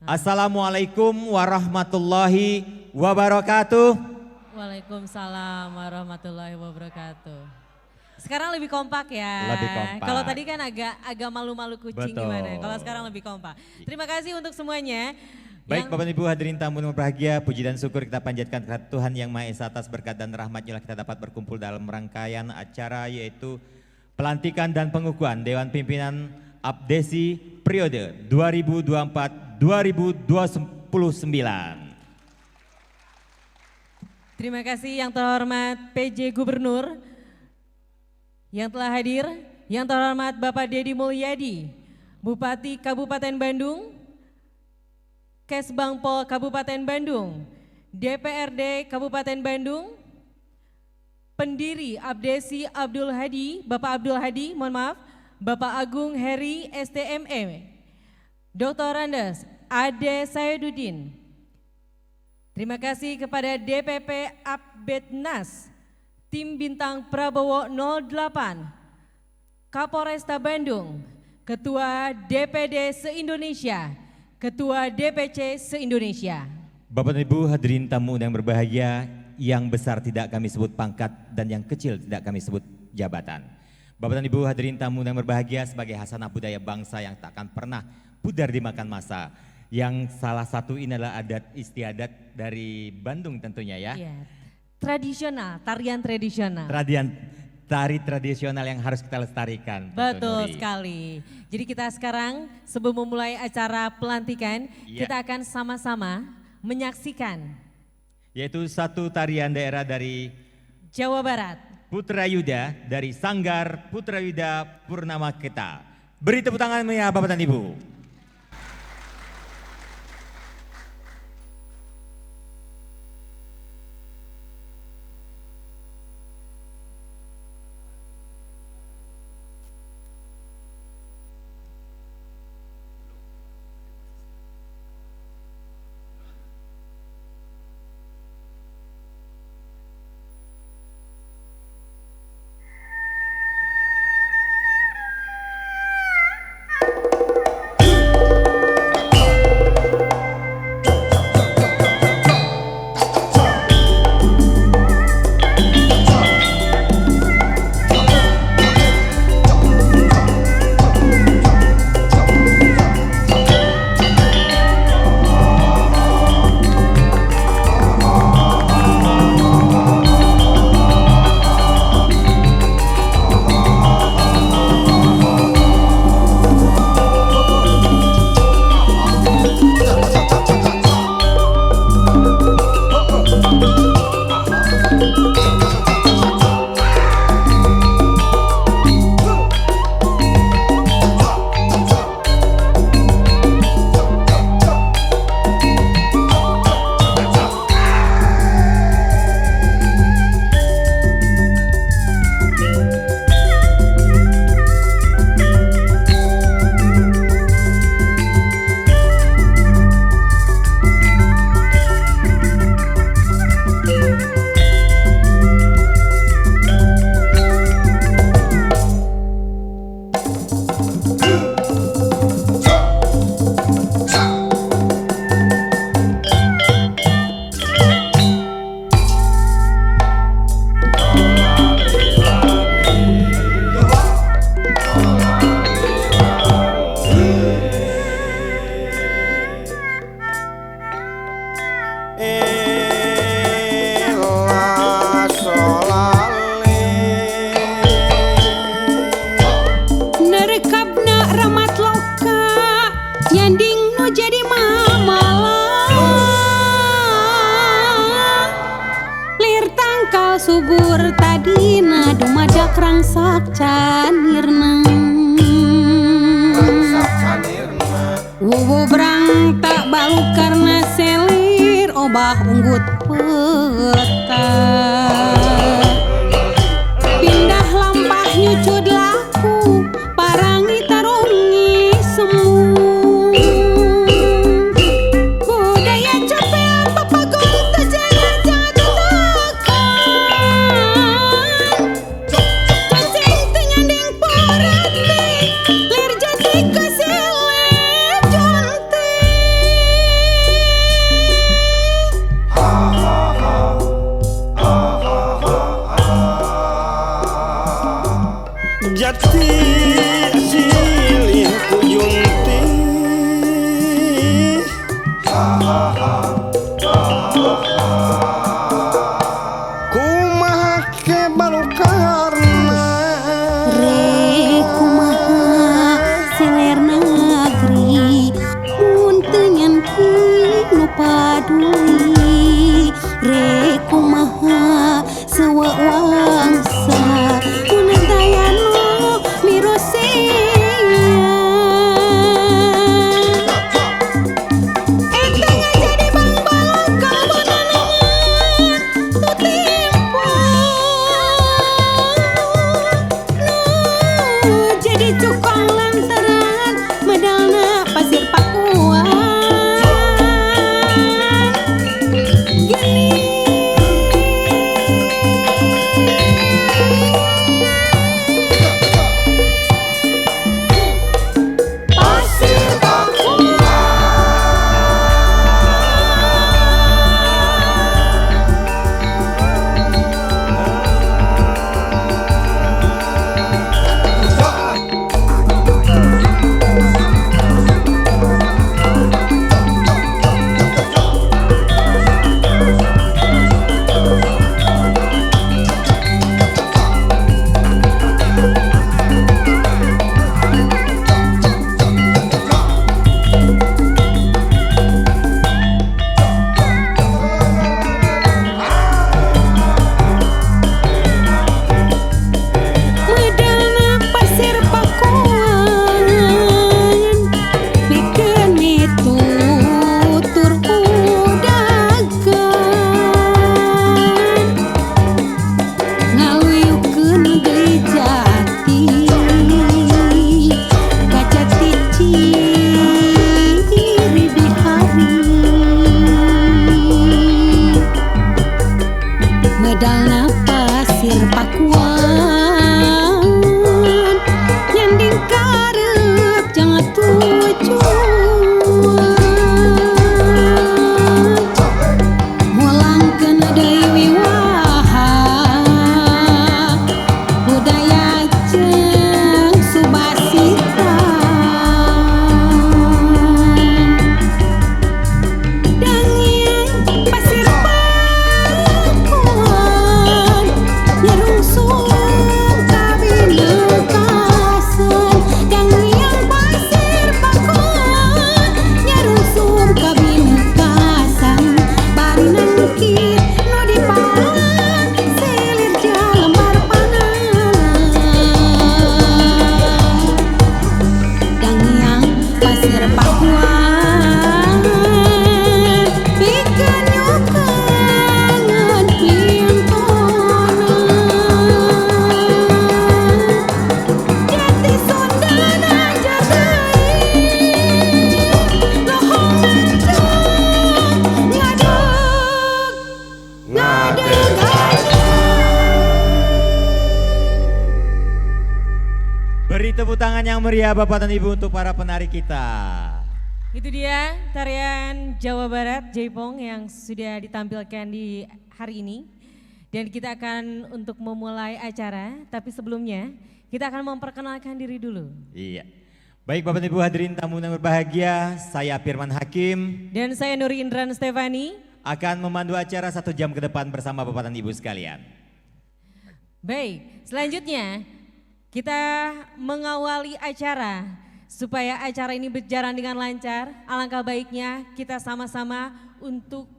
Assalamualaikum warahmatullahi wabarakatuh. Waalaikumsalam warahmatullahi wabarakatuh. Sekarang lebih kompak ya. Lebih kompak. Kalau tadi kan agak malu-malu kucing. Betul. Gimana? Kalau sekarang lebih kompak. Terima kasih untuk semuanya. Baik Bapak Ibu hadirin tamu yang berbahagia, puji dan syukur kita panjatkan kepada Tuhan Yang Maha Esa atas berkat dan rahmat-Nya kita dapat berkumpul dalam rangkaian acara yaitu pelantikan dan pengukuhan Dewan Pimpinan Abdesi periode 2024-2029. Terima kasih yang terhormat PJ Gubernur yang telah hadir, yang terhormat Bapak Dedi Mulyadi, Bupati Kabupaten Bandung, Kesbangpol Kabupaten Bandung, DPRD Kabupaten Bandung, pendiri Abdesi Abdul Hadi, Bapak Abdul Hadi, mohon maaf, Bapak Agung Heri STME, Dr. Andes Ade Sayedudin. Terima kasih kepada DPP Abednas, Tim Bintang Prabowo 08, Kapolresta Bandung, Ketua DPD se-Indonesia, Ketua DPC se-Indonesia. Bapak dan Ibu hadirin tamu yang berbahagia, yang besar tidak kami sebut pangkat dan yang kecil tidak kami sebut jabatan. Bapak dan Ibu hadirin tamu yang berbahagia, sebagai hasanah budaya bangsa yang tak akan pernah pudar dimakan masa. Yang salah satu ini adalah adat istiadat dari Bandung tentunya ya. Iya, tradisional, tarian tradisional. Tari tradisional yang harus kita lestarikan. Betul sekali. Jadi kita sekarang sebelum memulai acara pelantikan, kita akan sama-sama menyaksikan. Yaitu satu tarian daerah dari Jawa Barat. Putra Yuda dari Sanggar Putra Yuda Purnama Kita. Beri tepuk tangan ya Bapak dan Ibu. subur tadina dumadak rangsak canirna wuwu brang tak baluk karena selir obah unggut peta pindah lampah nyucud laku parangi tarungi semu budaya capek papagong terjaga jatuh cacing tenyanding porati lir jati kesile jonting hati silih ku junti kumaha ke balukarna Kumaha seler negeri mun teu nyanti nu paduli kumaha sewa wangsa mun daya nu mirosea enteng jadi bang balok kabonanan tu tempo jadi cukong lantaran medalna pasir pakuan gini pasir pakuan medalna pasir pakuan pikeun mitutur udagan ngaluyukeun deui jati kaca ciri di hari medalna pasir pakuan nyanding karep jangan tujuan mulangkeun deui wiwaha budaya jeung subasita dangian pasir pakuan nyerungsung kabinekasan dangian pasir pakuan nyerungsung kabinekasan bari nangkit nu dipalang selir jalembar pangalan dangian pasir pakuan pikeun nyukangan pintonan jati sondana jagain lohong nancang ngadeg Beri tepuk tangan yang meriah Bapak dan Ibu untuk para penari kita. Itu dia tarian Jawa Barat Jaipong yang sudah ditampilkan di hari ini. Dan kita akan untuk memulai acara, tapi sebelumnya kita akan memperkenalkan diri dulu. Iya. Baik Bapak dan Ibu hadirin tamu yang berbahagia, saya Firman Hakim Dan saya Nuri Indran Stefani. akan memandu acara 1 jam ke depan bersama Bapak dan Ibu sekalian. Baik, selanjutnya kita mengawali acara supaya acara ini berjalan dengan lancar. Alangkah baiknya kita sama-sama untuk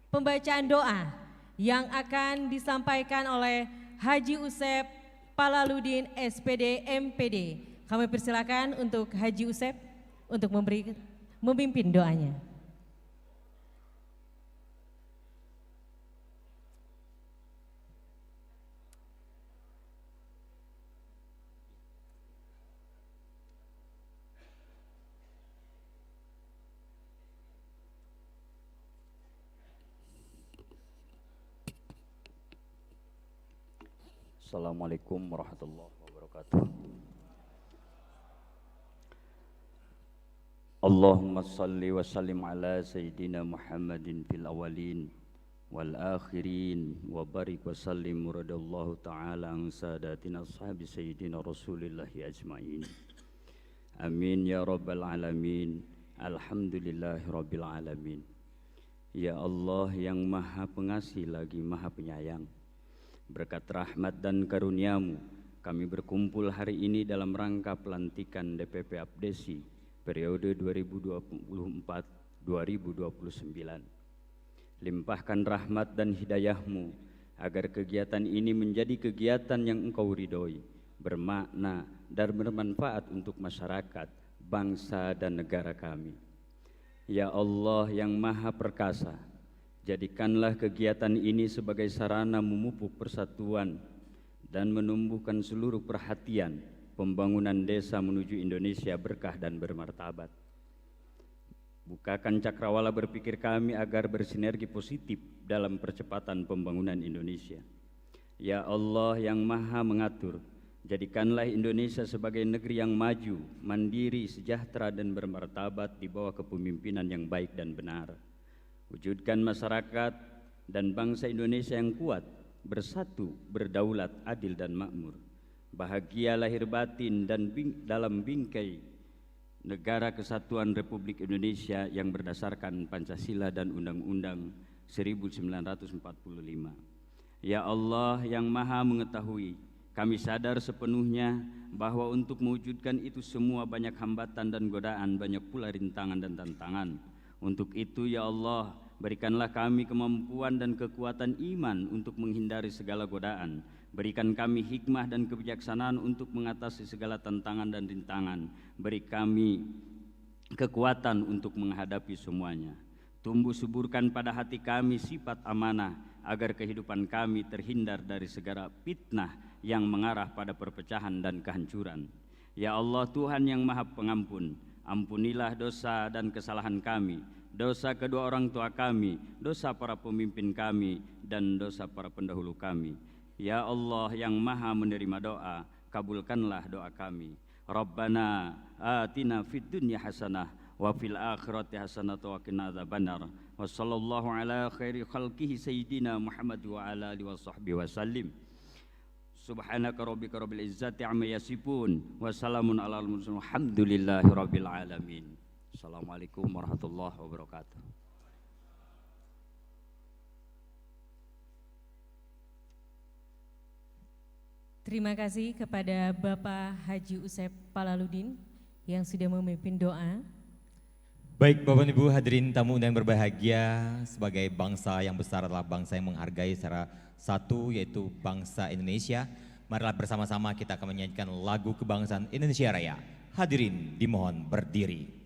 pembacaan doa yang akan disampaikan oleh Haji Usep Palaludin SPD MPD. Kami persilakan untuk Haji Usep untuk memimpin doanya. Assalamualaikum warahmatullahi wabarakatuh. Allahumma salli wa sallim ala Sayyidina Muhammadin fil awalin wal akhirin wa barik wa sallim muradallahu ta'ala an sadatina ashabi sayyidina rasulillahi ajma'in. Amin ya rabbal alamin. Alhamdulillahi rabbil alamin. Ya Allah yang maha pengasih lagi maha penyayang, berkat rahmat dan karunia-Mu kami berkumpul hari ini dalam rangka pelantikan DPP Abdesi periode 2024-2029. Limpahkan rahmat dan hidayah-Mu agar kegiatan ini menjadi kegiatan yang Engkau ridhoi, bermakna dan bermanfaat untuk masyarakat, bangsa dan negara kami. Ya Allah yang maha perkasa, jadikanlah kegiatan ini sebagai sarana memupuk persatuan dan menumbuhkan seluruh perhatian pembangunan desa menuju Indonesia berkah dan bermartabat. Bukakan cakrawala berpikir kami agar bersinergi positif dalam percepatan pembangunan Indonesia. Ya Allah yang maha mengatur, jadikanlah Indonesia sebagai negeri yang maju, mandiri, sejahtera dan bermartabat di bawah kepemimpinan yang baik dan benar. Wujudkan masyarakat dan bangsa Indonesia yang kuat, bersatu, berdaulat, adil dan makmur. Bahagia lahir batin dan dalam bingkai Negara Kesatuan Republik Indonesia yang berdasarkan Pancasila dan Undang-Undang 1945. Ya Allah yang maha mengetahui, kami sadar sepenuhnya bahwa untuk mewujudkan itu semua banyak hambatan dan godaan, banyak pula rintangan dan tantangan. Untuk itu ya Allah, berikanlah kami kemampuan dan kekuatan iman untuk menghindari segala godaan. Berikan kami hikmah dan kebijaksanaan untuk mengatasi segala tantangan dan rintangan. Beri kami kekuatan untuk menghadapi semuanya. Tumbuh suburkan pada hati kami sifat amanah, agar kehidupan kami terhindar dari segala fitnah yang mengarah pada perpecahan dan kehancuran. Ya Allah Tuhan yang maha pengampun, ampunilah dosa dan kesalahan kami, dosa kedua orang tua kami, dosa para pemimpin kami, dan dosa para pendahulu kami. Ya Allah yang maha menerima doa, kabulkanlah doa kami. Rabbana atina fid dunya hasanah wa fil akhirati hasanah wa qina adzabannar. Wa sallallahu ala khairi khalqihi sayyidina Muhammad wa ala alihi wa sahbihi wa sallim. Subhanaka rabbika rabbil izzati amma yasifun wa salamun alal mursalin walhamdulillahi rabbil alamin. Assalamualaikum warahmatullahi wabarakatuh. Terima kasih kepada Bapak Haji Usep Palaludin yang sudah memimpin doa. Baik Bapak Ibu hadirin tamu yang berbahagia, sebagai bangsa yang besar adalah bangsa yang menghargai secara satu, yaitu bangsa Indonesia. Marilah bersama-sama kita akan menyanyikan lagu kebangsaan Indonesia Raya. Hadirin dimohon berdiri.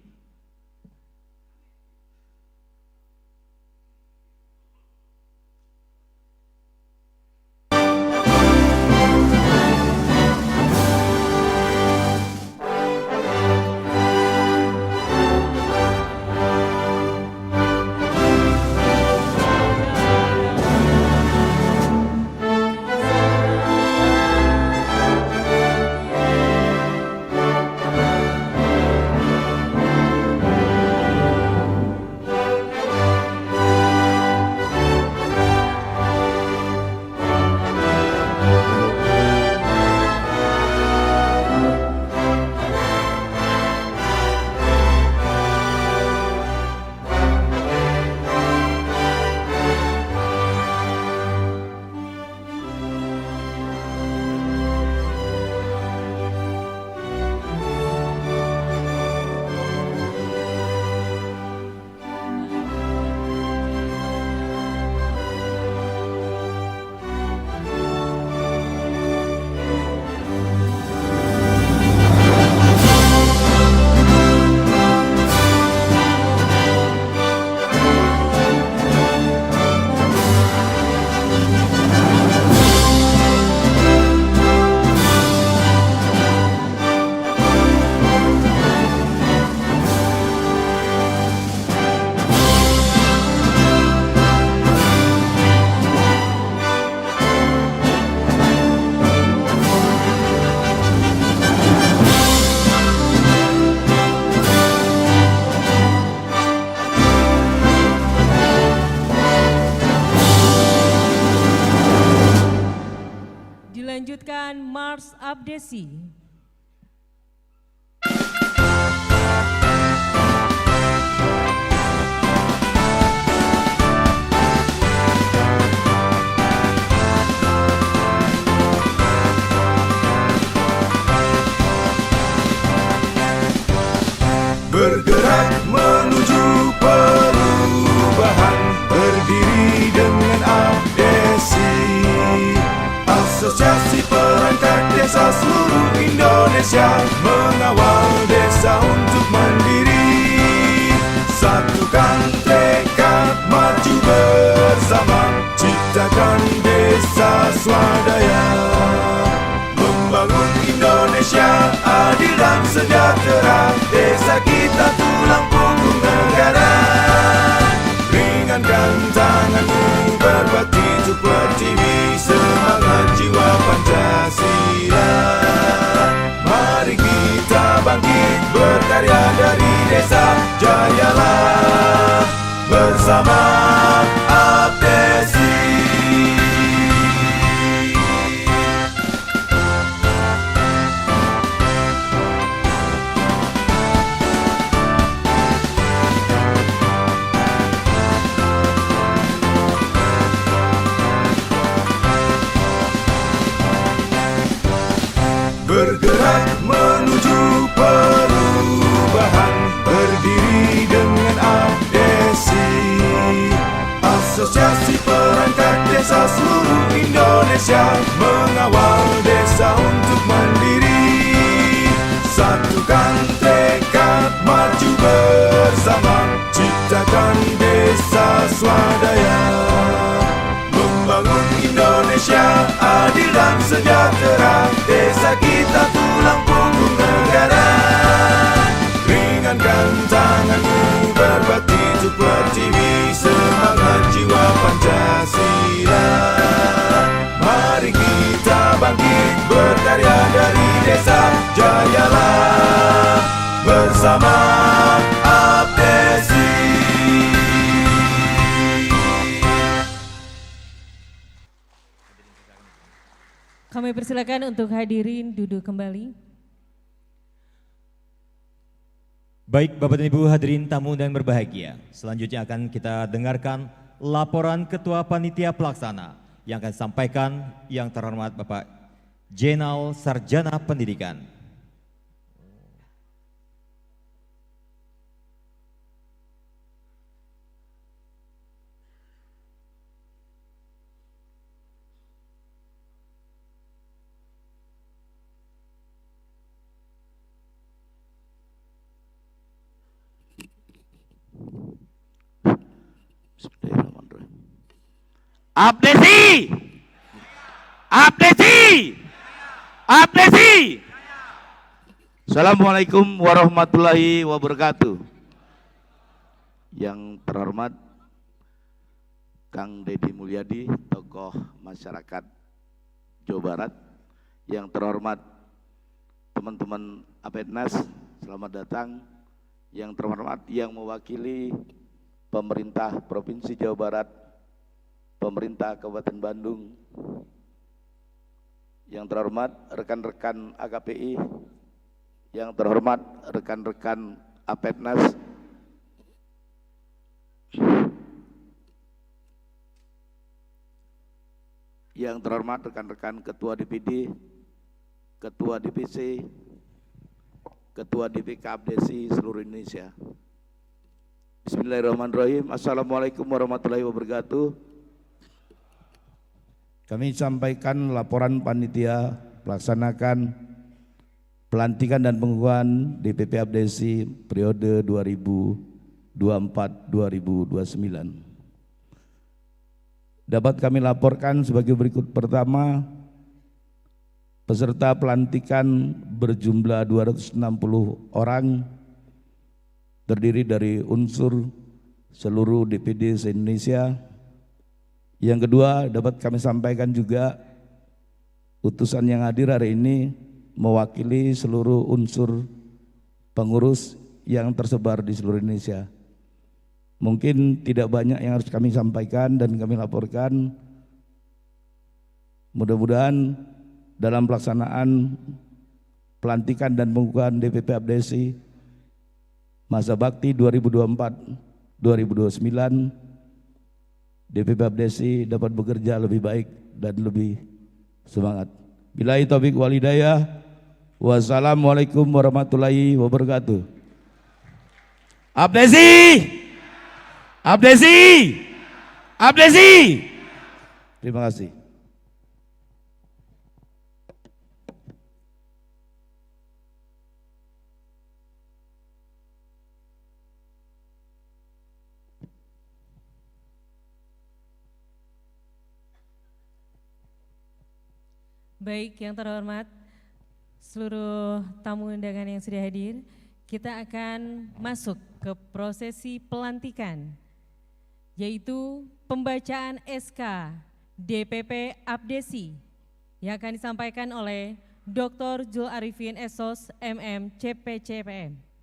melanjutkan Mars Abdesi. Bergerak menuju perubahan, berdiri dengan Abdesi, Asosiasi Perangkat Desa seluruh Indonesia, mengawal desa untuk mandiri. Satukan tekad maju bersama, ciptakan desa swadaya, membangun Indonesia adil dan sejahtera. Desa kita tulang punggung negara. Ringankan tanganmu, berbakti untuk pertiwi, semangat jiwa Pancasila. Mari kita bangkit, berkarya dari desa, jayalah bersama Abdesi. Bergerak menuju perubahan, berdiri dengan Abdesi, Asosiasi Perangkat Desa seluruh Indonesia, mengawal desa untuk mandiri. Satukan tekad maju bersama, ciptakan desa swadaya, membangun Indonesia adil dan sejahtera. Desa kita tulang punggung negara. Ringankan tanganmu, berbakti untuk pertiwi, semangat jiwa Pancasila. Mari kita bangkit, berkarya dari desa, jayalah bersama Abdesi. Kami persilakan untuk hadirin duduk kembali. Baik Bapak dan Ibu hadirin tamu dan berbahagia, selanjutnya akan kita dengarkan laporan Ketua Panitia Pelaksana yang akan sampaikan yang terhormat Bapak Jenal Sarjana Pendidikan. Abdesi, Abdesi, Abdesi. Assalamualaikum warahmatullahi wabarakatuh. Yang terhormat Kang Deddy Mulyadi, tokoh masyarakat Jawa Barat. Yang terhormat teman-teman APEDNAS, selamat datang. Yang terhormat yang mewakili pemerintah Provinsi Jawa Barat, pemerintah Kabupaten Bandung, yang terhormat rekan-rekan AKPI, yang terhormat rekan-rekan APEDNAS, yang terhormat rekan-rekan Ketua DPD, Ketua DPC, Ketua DPK Abdesi seluruh Indonesia. Bismillahirrahmanirrahim. Assalamualaikum warahmatullahi wabarakatuh. Kami sampaikan laporan panitia pelaksanakan pelantikan dan pengukuhan DPP Abdesi periode 2024-2029. Dapat kami laporkan sebagai berikut. Pertama, peserta pelantikan berjumlah 260 orang, terdiri dari unsur seluruh DPD se-Indonesia. Yang kedua, dapat kami sampaikan juga utusan yang hadir hari ini mewakili seluruh unsur pengurus yang tersebar di seluruh Indonesia. Mungkin tidak banyak yang harus kami sampaikan dan kami laporkan. Mudah-mudahan dalam pelaksanaan pelantikan dan pengukuhan DPP Abdesi masa bakti 2024-2029. DPP Abdesi dapat bekerja lebih baik dan lebih semangat. Billahi taufiq wal hidayah. Wassalamualaikum warahmatullahi wabarakatuh. Abdesi! Abdesi! Abdesi! Terima kasih. Baik, yang terhormat seluruh tamu undangan yang sudah hadir, kita akan masuk ke prosesi pelantikan, yaitu pembacaan SK DPP Abdesi yang akan disampaikan oleh Dr. Jul Arifin SOS MM CPCPM.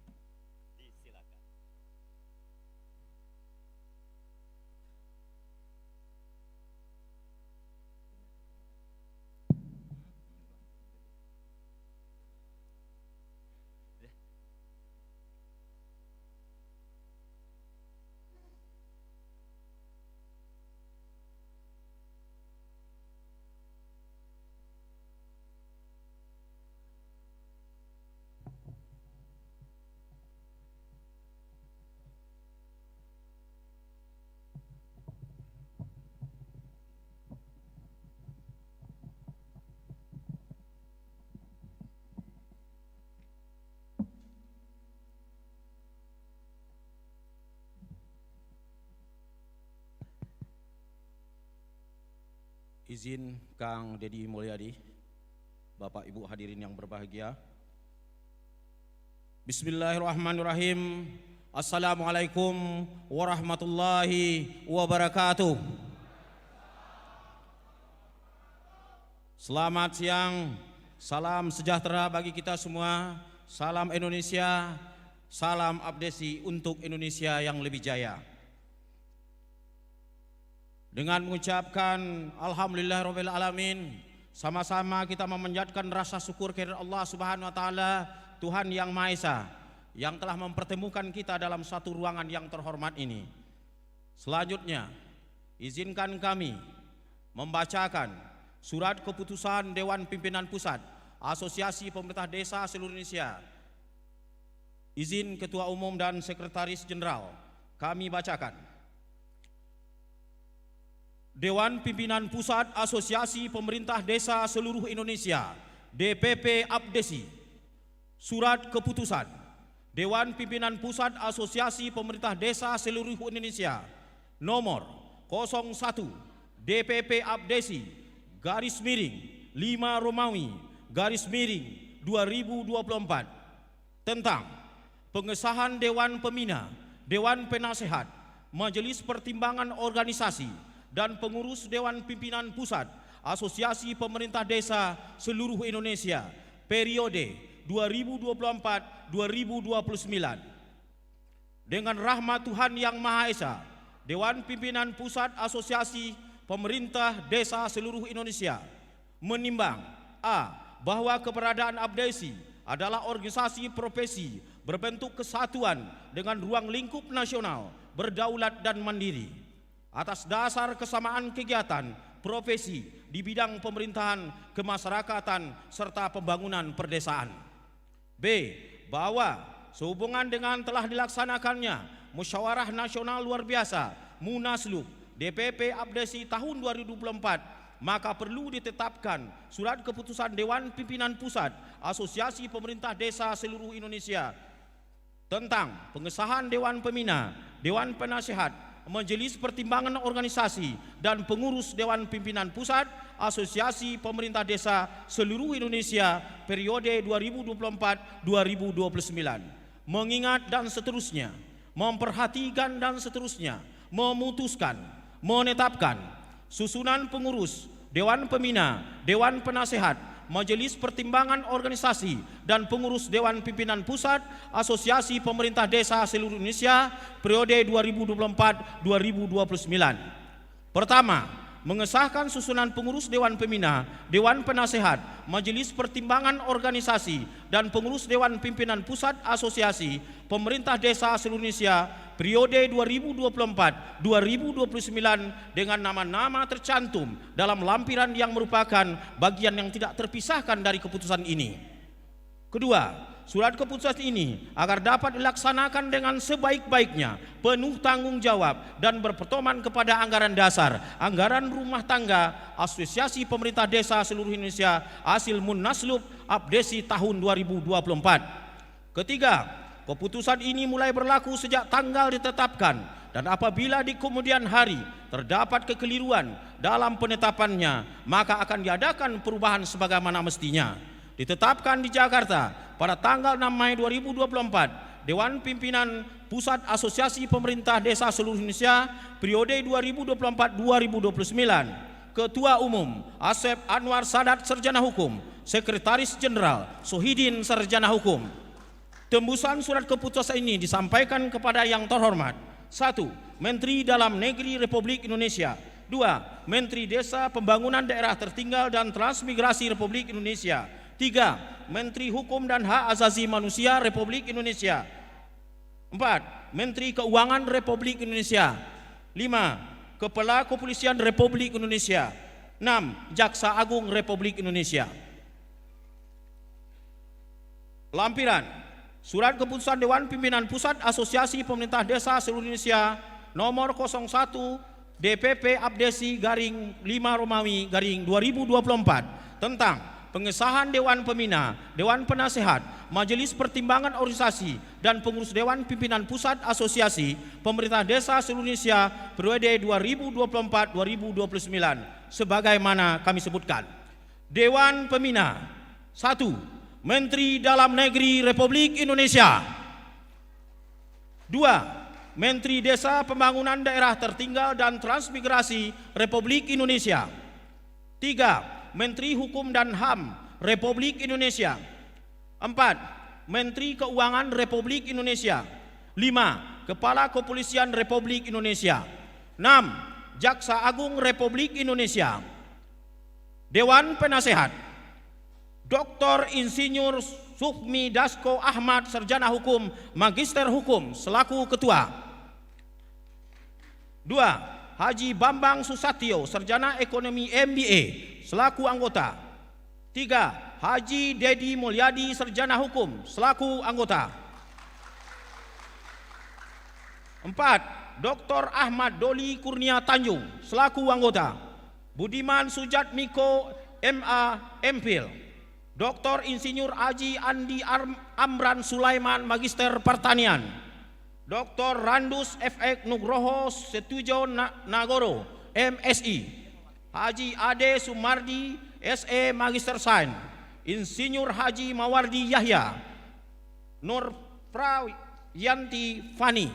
Izin Kang Deddy Mulyadi, Bapak Ibu hadirin yang berbahagia. Bismillahirrahmanirrahim. Assalamualaikum warahmatullahi wabarakatuh. Selamat siang, salam sejahtera bagi kita semua, salam Indonesia, salam Abdesi untuk Indonesia yang lebih jaya. Dengan mengucapkan Alhamdulillahirabbil alamin, sama-sama kita memanjatkan rasa syukur kepada Allah Subhanahu wa taala, Tuhan yang Maha Esa, yang telah mempertemukan kita dalam satu ruangan yang terhormat ini. Selanjutnya, izinkan kami membacakan surat keputusan Dewan Pimpinan Pusat Asosiasi Pemerintah Desa seluruh Indonesia. Izin Ketua Umum dan Sekretaris Jenderal kami bacakan. Dewan Pimpinan Pusat Asosiasi Pemerintah Desa seluruh Indonesia DPP Abdesi. Surat keputusan Dewan Pimpinan Pusat Asosiasi Pemerintah Desa seluruh Indonesia nomor 01 DPP Abdesi garis miring 5 Romawi garis miring 2024 tentang pengesahan Dewan Pembina, Dewan Penasehat, Majelis Pertimbangan Organisasi dan pengurus Dewan Pimpinan Pusat Asosiasi Pemerintah Desa seluruh Indonesia periode 2024-2029. Dengan rahmat Tuhan yang Maha Esa, Dewan Pimpinan Pusat Asosiasi Pemerintah Desa seluruh Indonesia menimbang a. bahwa keberadaan Abdesi adalah organisasi profesi berbentuk kesatuan dengan ruang lingkup nasional, berdaulat dan mandiri atas dasar kesamaan kegiatan profesi di bidang pemerintahan, kemasyarakatan, serta pembangunan perdesaan. B. Bahwa sehubungan dengan telah dilaksanakannya Musyawarah Nasional Luar Biasa Munaslup DPP Abdesi tahun 2024, maka perlu ditetapkan surat keputusan Dewan Pimpinan Pusat Asosiasi Pemerintah Desa seluruh Indonesia tentang pengesahan Dewan Pembina, Dewan Penasehat, Majelis Pertimbangan Organisasi dan pengurus Dewan Pimpinan Pusat Asosiasi Pemerintah Desa seluruh Indonesia periode 2024-2029. Mengingat dan seterusnya, memperhatikan dan seterusnya, memutuskan, menetapkan susunan pengurus Dewan Pembina, Dewan Penasehat, Majelis Pertimbangan Organisasi dan pengurus Dewan Pimpinan Pusat Asosiasi Pemerintah Desa seluruh Indonesia periode 2024-2029. Pertama, mengesahkan susunan pengurus Dewan Pembina, Dewan Penasehat, Majelis Pertimbangan Organisasi, dan pengurus Dewan Pimpinan Pusat Asosiasi Pemerintah Desa seluruh Indonesia periode 2024-2029 dengan nama-nama tercantum dalam lampiran yang merupakan bagian yang tidak terpisahkan dari keputusan ini. Kedua, surat keputusan ini agar dapat dilaksanakan dengan sebaik-baiknya, penuh tanggung jawab dan berpedoman kepada anggaran dasar, anggaran rumah tangga, Asosiasi Pemerintah Desa seluruh Indonesia hasil Munaslup Abdesi tahun 2024. Ketiga, keputusan ini mulai berlaku sejak tanggal ditetapkan dan apabila di kemudian hari terdapat kekeliruan dalam penetapannya, maka akan diadakan perubahan sebagaimana mestinya. Ditetapkan di Jakarta pada tanggal 6 Mei 2024, Dewan Pimpinan Pusat Asosiasi Pemerintah Desa seluruh Indonesia periode 2024-2029. Ketua Umum Asep Anwar Sadat Sarjana Hukum, Sekretaris Jenderal Sohidin Sarjana Hukum. Tembusan surat keputusan ini disampaikan kepada yang terhormat: 1. Menteri Dalam Negeri Republik Indonesia. 2. Menteri Desa Pembangunan Daerah Tertinggal dan Transmigrasi Republik Indonesia. 3. Menteri Hukum dan Hak Asasi Manusia Republik Indonesia. 4. Menteri Keuangan Republik Indonesia. 5. Kepala Kepolisian Republik Indonesia. 6. Jaksa Agung Republik Indonesia. Lampiran Surat Keputusan Dewan Pimpinan Pusat Asosiasi Pemerintah Desa seluruh Indonesia nomor 01 DPP Abdesi garing 5 Romawi garing 2024 tentang pengesahan Dewan Pembina, Dewan Penasehat, Majelis Pertimbangan Organisasi, dan pengurus Dewan Pimpinan Pusat Asosiasi Pemerintah Desa seluruh Indonesia periode 2024-2029 sebagaimana kami sebutkan. Dewan Pembina. 1. Menteri Dalam Negeri Republik Indonesia. 2. Menteri Desa Pembangunan Daerah Tertinggal dan Transmigrasi Republik Indonesia. 3. Menteri Hukum dan HAM Republik Indonesia. 4. Menteri Keuangan Republik Indonesia. 5. Kepala Kepolisian Republik Indonesia. 6. Jaksa Agung Republik Indonesia. Dewan Penasehat: Dr. Insinyur Sufmi Dasko Ahmad, Sarjana Hukum, Magister Hukum selaku Ketua. 2. Haji Bambang Susatyo, Sarjana Ekonomi MBA selaku anggota. 3. Haji Dedi Mulyadi, Sarjana Hukum selaku anggota. 4. Dr. Ahmad Doli Kurnia Tanjung selaku anggota. Budiman Sujat Miko MA MPhil. Dr. Insinyur Haji Andi Amran Sulaiman, Magister Pertanian. Dr. Randus F.Ek Nugroho Setujo Nagoro, MSI. Haji Ade Sumardi, SE Magister Sains. Insinyur Haji Mawardi Yahya, Nur Prayanti Fani.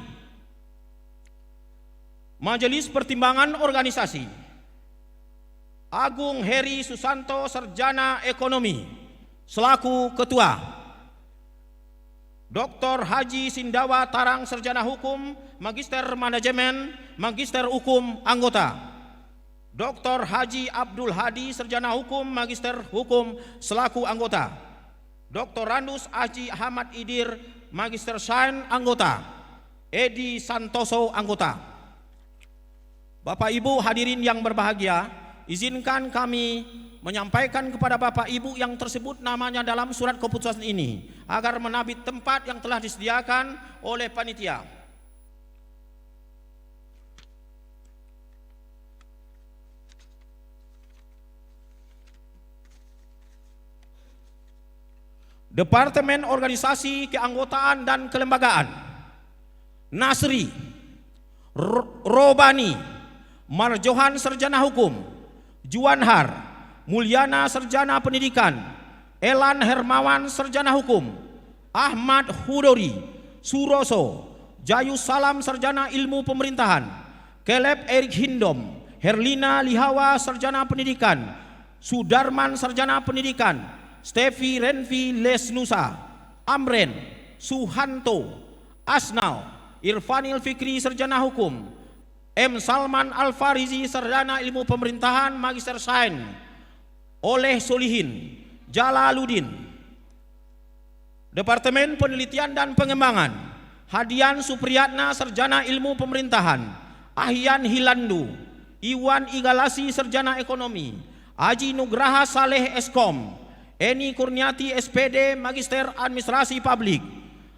Majelis Pertimbangan Organisasi: Agung Heri Susanto, Sarjana Ekonomi selaku Ketua. Dr. Haji Sindawa Tarang, Sarjana Hukum, Magister Manajemen, Magister Hukum, anggota. Dr. Haji Abdul Hadi, Sarjana Hukum, Magister Hukum selaku anggota. Dr. Randus Haji Ahmad Idir, Magister Sains, anggota. Edi Santoso, anggota. Bapak Ibu hadirin yang berbahagia, izinkan kami menyampaikan kepada Bapak Ibu yang tersebut namanya dalam surat keputusan ini agar menabit tempat yang telah disediakan oleh panitia. Departemen Organisasi Keanggotaan dan Kelembagaan: Nasri Robani Marjohan, Sarjana Hukum. Juanhar Mulyana, Sarjana Pendidikan. Elan Hermawan, Sarjana Hukum. Ahmad Hudori Suroso Jayus Salam, Sarjana Ilmu Pemerintahan. Caleb Erik Hindom Herlina Lihawa, Sarjana Pendidikan. Sudarman, Sarjana Pendidikan. Stefi Renvi Lesnusa. Amren Suhanto Asnau Irfanil Fikri, Sarjana Hukum. M. Salman Al-Farizi, sarjana ilmu pemerintahan, magister sains. Oleh Solihin Jalaluddin, Departemen Penelitian dan Pengembangan. Hadian Supriyatna, sarjana ilmu pemerintahan. Ahyan Hilandu, Iwan Igalasi, sarjana ekonomi. Haji Nugraha Saleh, Eskom. Eni Kurniati, SPD, magister administrasi publik.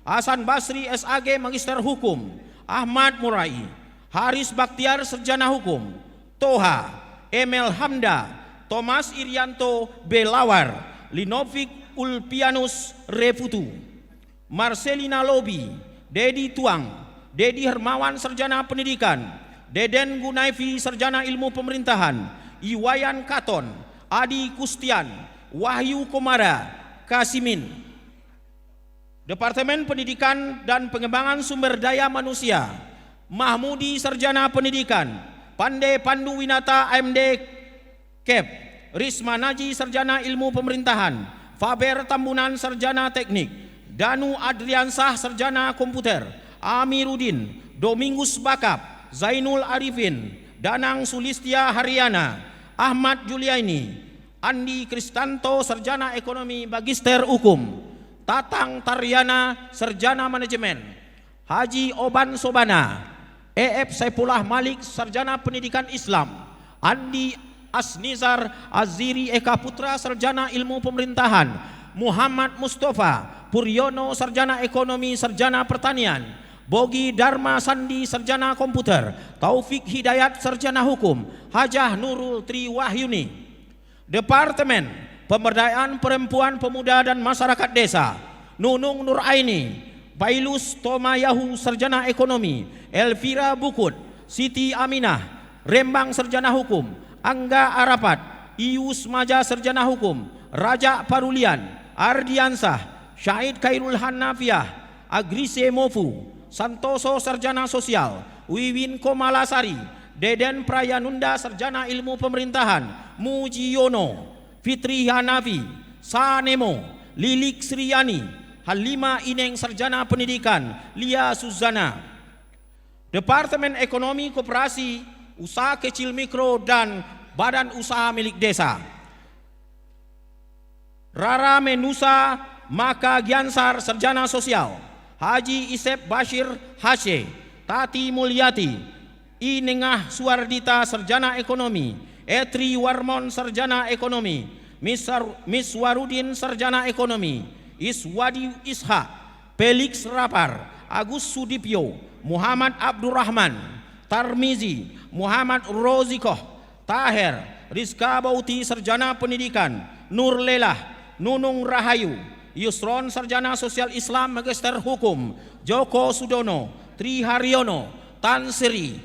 Hasan Basri, SAG, magister hukum. Ahmad Murai, Haris Baktiar, sarjana hukum. Toha Emel Hamda, Thomas Irianto Belawar, Linovik Ulpianus Refutu. Marcelina Lobi, Dedi Tuang, Dedi Hermawan, sarjana pendidikan. Deden Gunaifi, sarjana ilmu pemerintahan. Iwayan Katon, Adi Kustian, Wahyu Komara, Kasimin. Departemen Pendidikan dan Pengembangan Sumber Daya Manusia. Mahmudi, sarjana pendidikan. Pande Pandu Winata, AMD Kep. Risma Naji, sarjana ilmu pemerintahan. Faber Tambunan, sarjana teknik. Danu Adriansah, sarjana komputer. Amiruddin, Domingus Bakap, Zainul Arifin, Danang Sulistia Haryana, Ahmad Juliani, Andi Kristanto, sarjana ekonomi magister hukum. Tatang Taryana, sarjana manajemen. Haji Oban Sobana, EF Saifullah Malik, sarjana pendidikan Islam. Andi Asnizar Aziri Eka Putra, sarjana ilmu pemerintahan. Muhammad Mustafa Puryono, sarjana ekonomi, sarjana pertanian. Bogi Dharma Sandi, sarjana komputer. Taufik Hidayat, sarjana hukum. Hajah Nurul Triwahyuni. Departemen Pemberdayaan Perempuan, Pemuda dan Masyarakat Desa. Nunung Nuraini, Bailus Tomayahu, sarjana ekonomi. Elvira Bukut, Siti Aminah, Rembang, sarjana hukum. Angga Arapat, Ius Maja, sarjana hukum. Raja Parulian, Ardiansah, Syahid Khairul Hanafiah, Agrise Mofu, Santoso, sarjana sosial. Wiwin Komalasari, Deden Prayanunda, sarjana ilmu pemerintahan. Mujiono, Fitri Hanafi, Sanemo, Lilik Sriani, Halima Ineng, sarjana pendidikan. Lia Suzana. Departemen Ekonomi Koperasi, Usaha Kecil Mikro dan Badan Usaha Milik Desa. Rara Menusa Maka Giansar, sarjana sosial. Haji Isep Bashir Hace, Tati Mulyati, Inengah Suardita, sarjana ekonomi. Etri Warmon, sarjana ekonomi. Miswarudin, sarjana ekonomi. Iswadi Isha, Felix Rapar, Agus Sudipyo, Muhammad Abdurrahman, Tarmizi, Muhammad Rozikoh, Taher, Rizka Bauti, sarjana pendidikan. Nur Lelah, Nunung Rahayu, Yusron, sarjana sosial Islam, magister hukum. Joko Sudono, Tri Haryono, Tan Sri.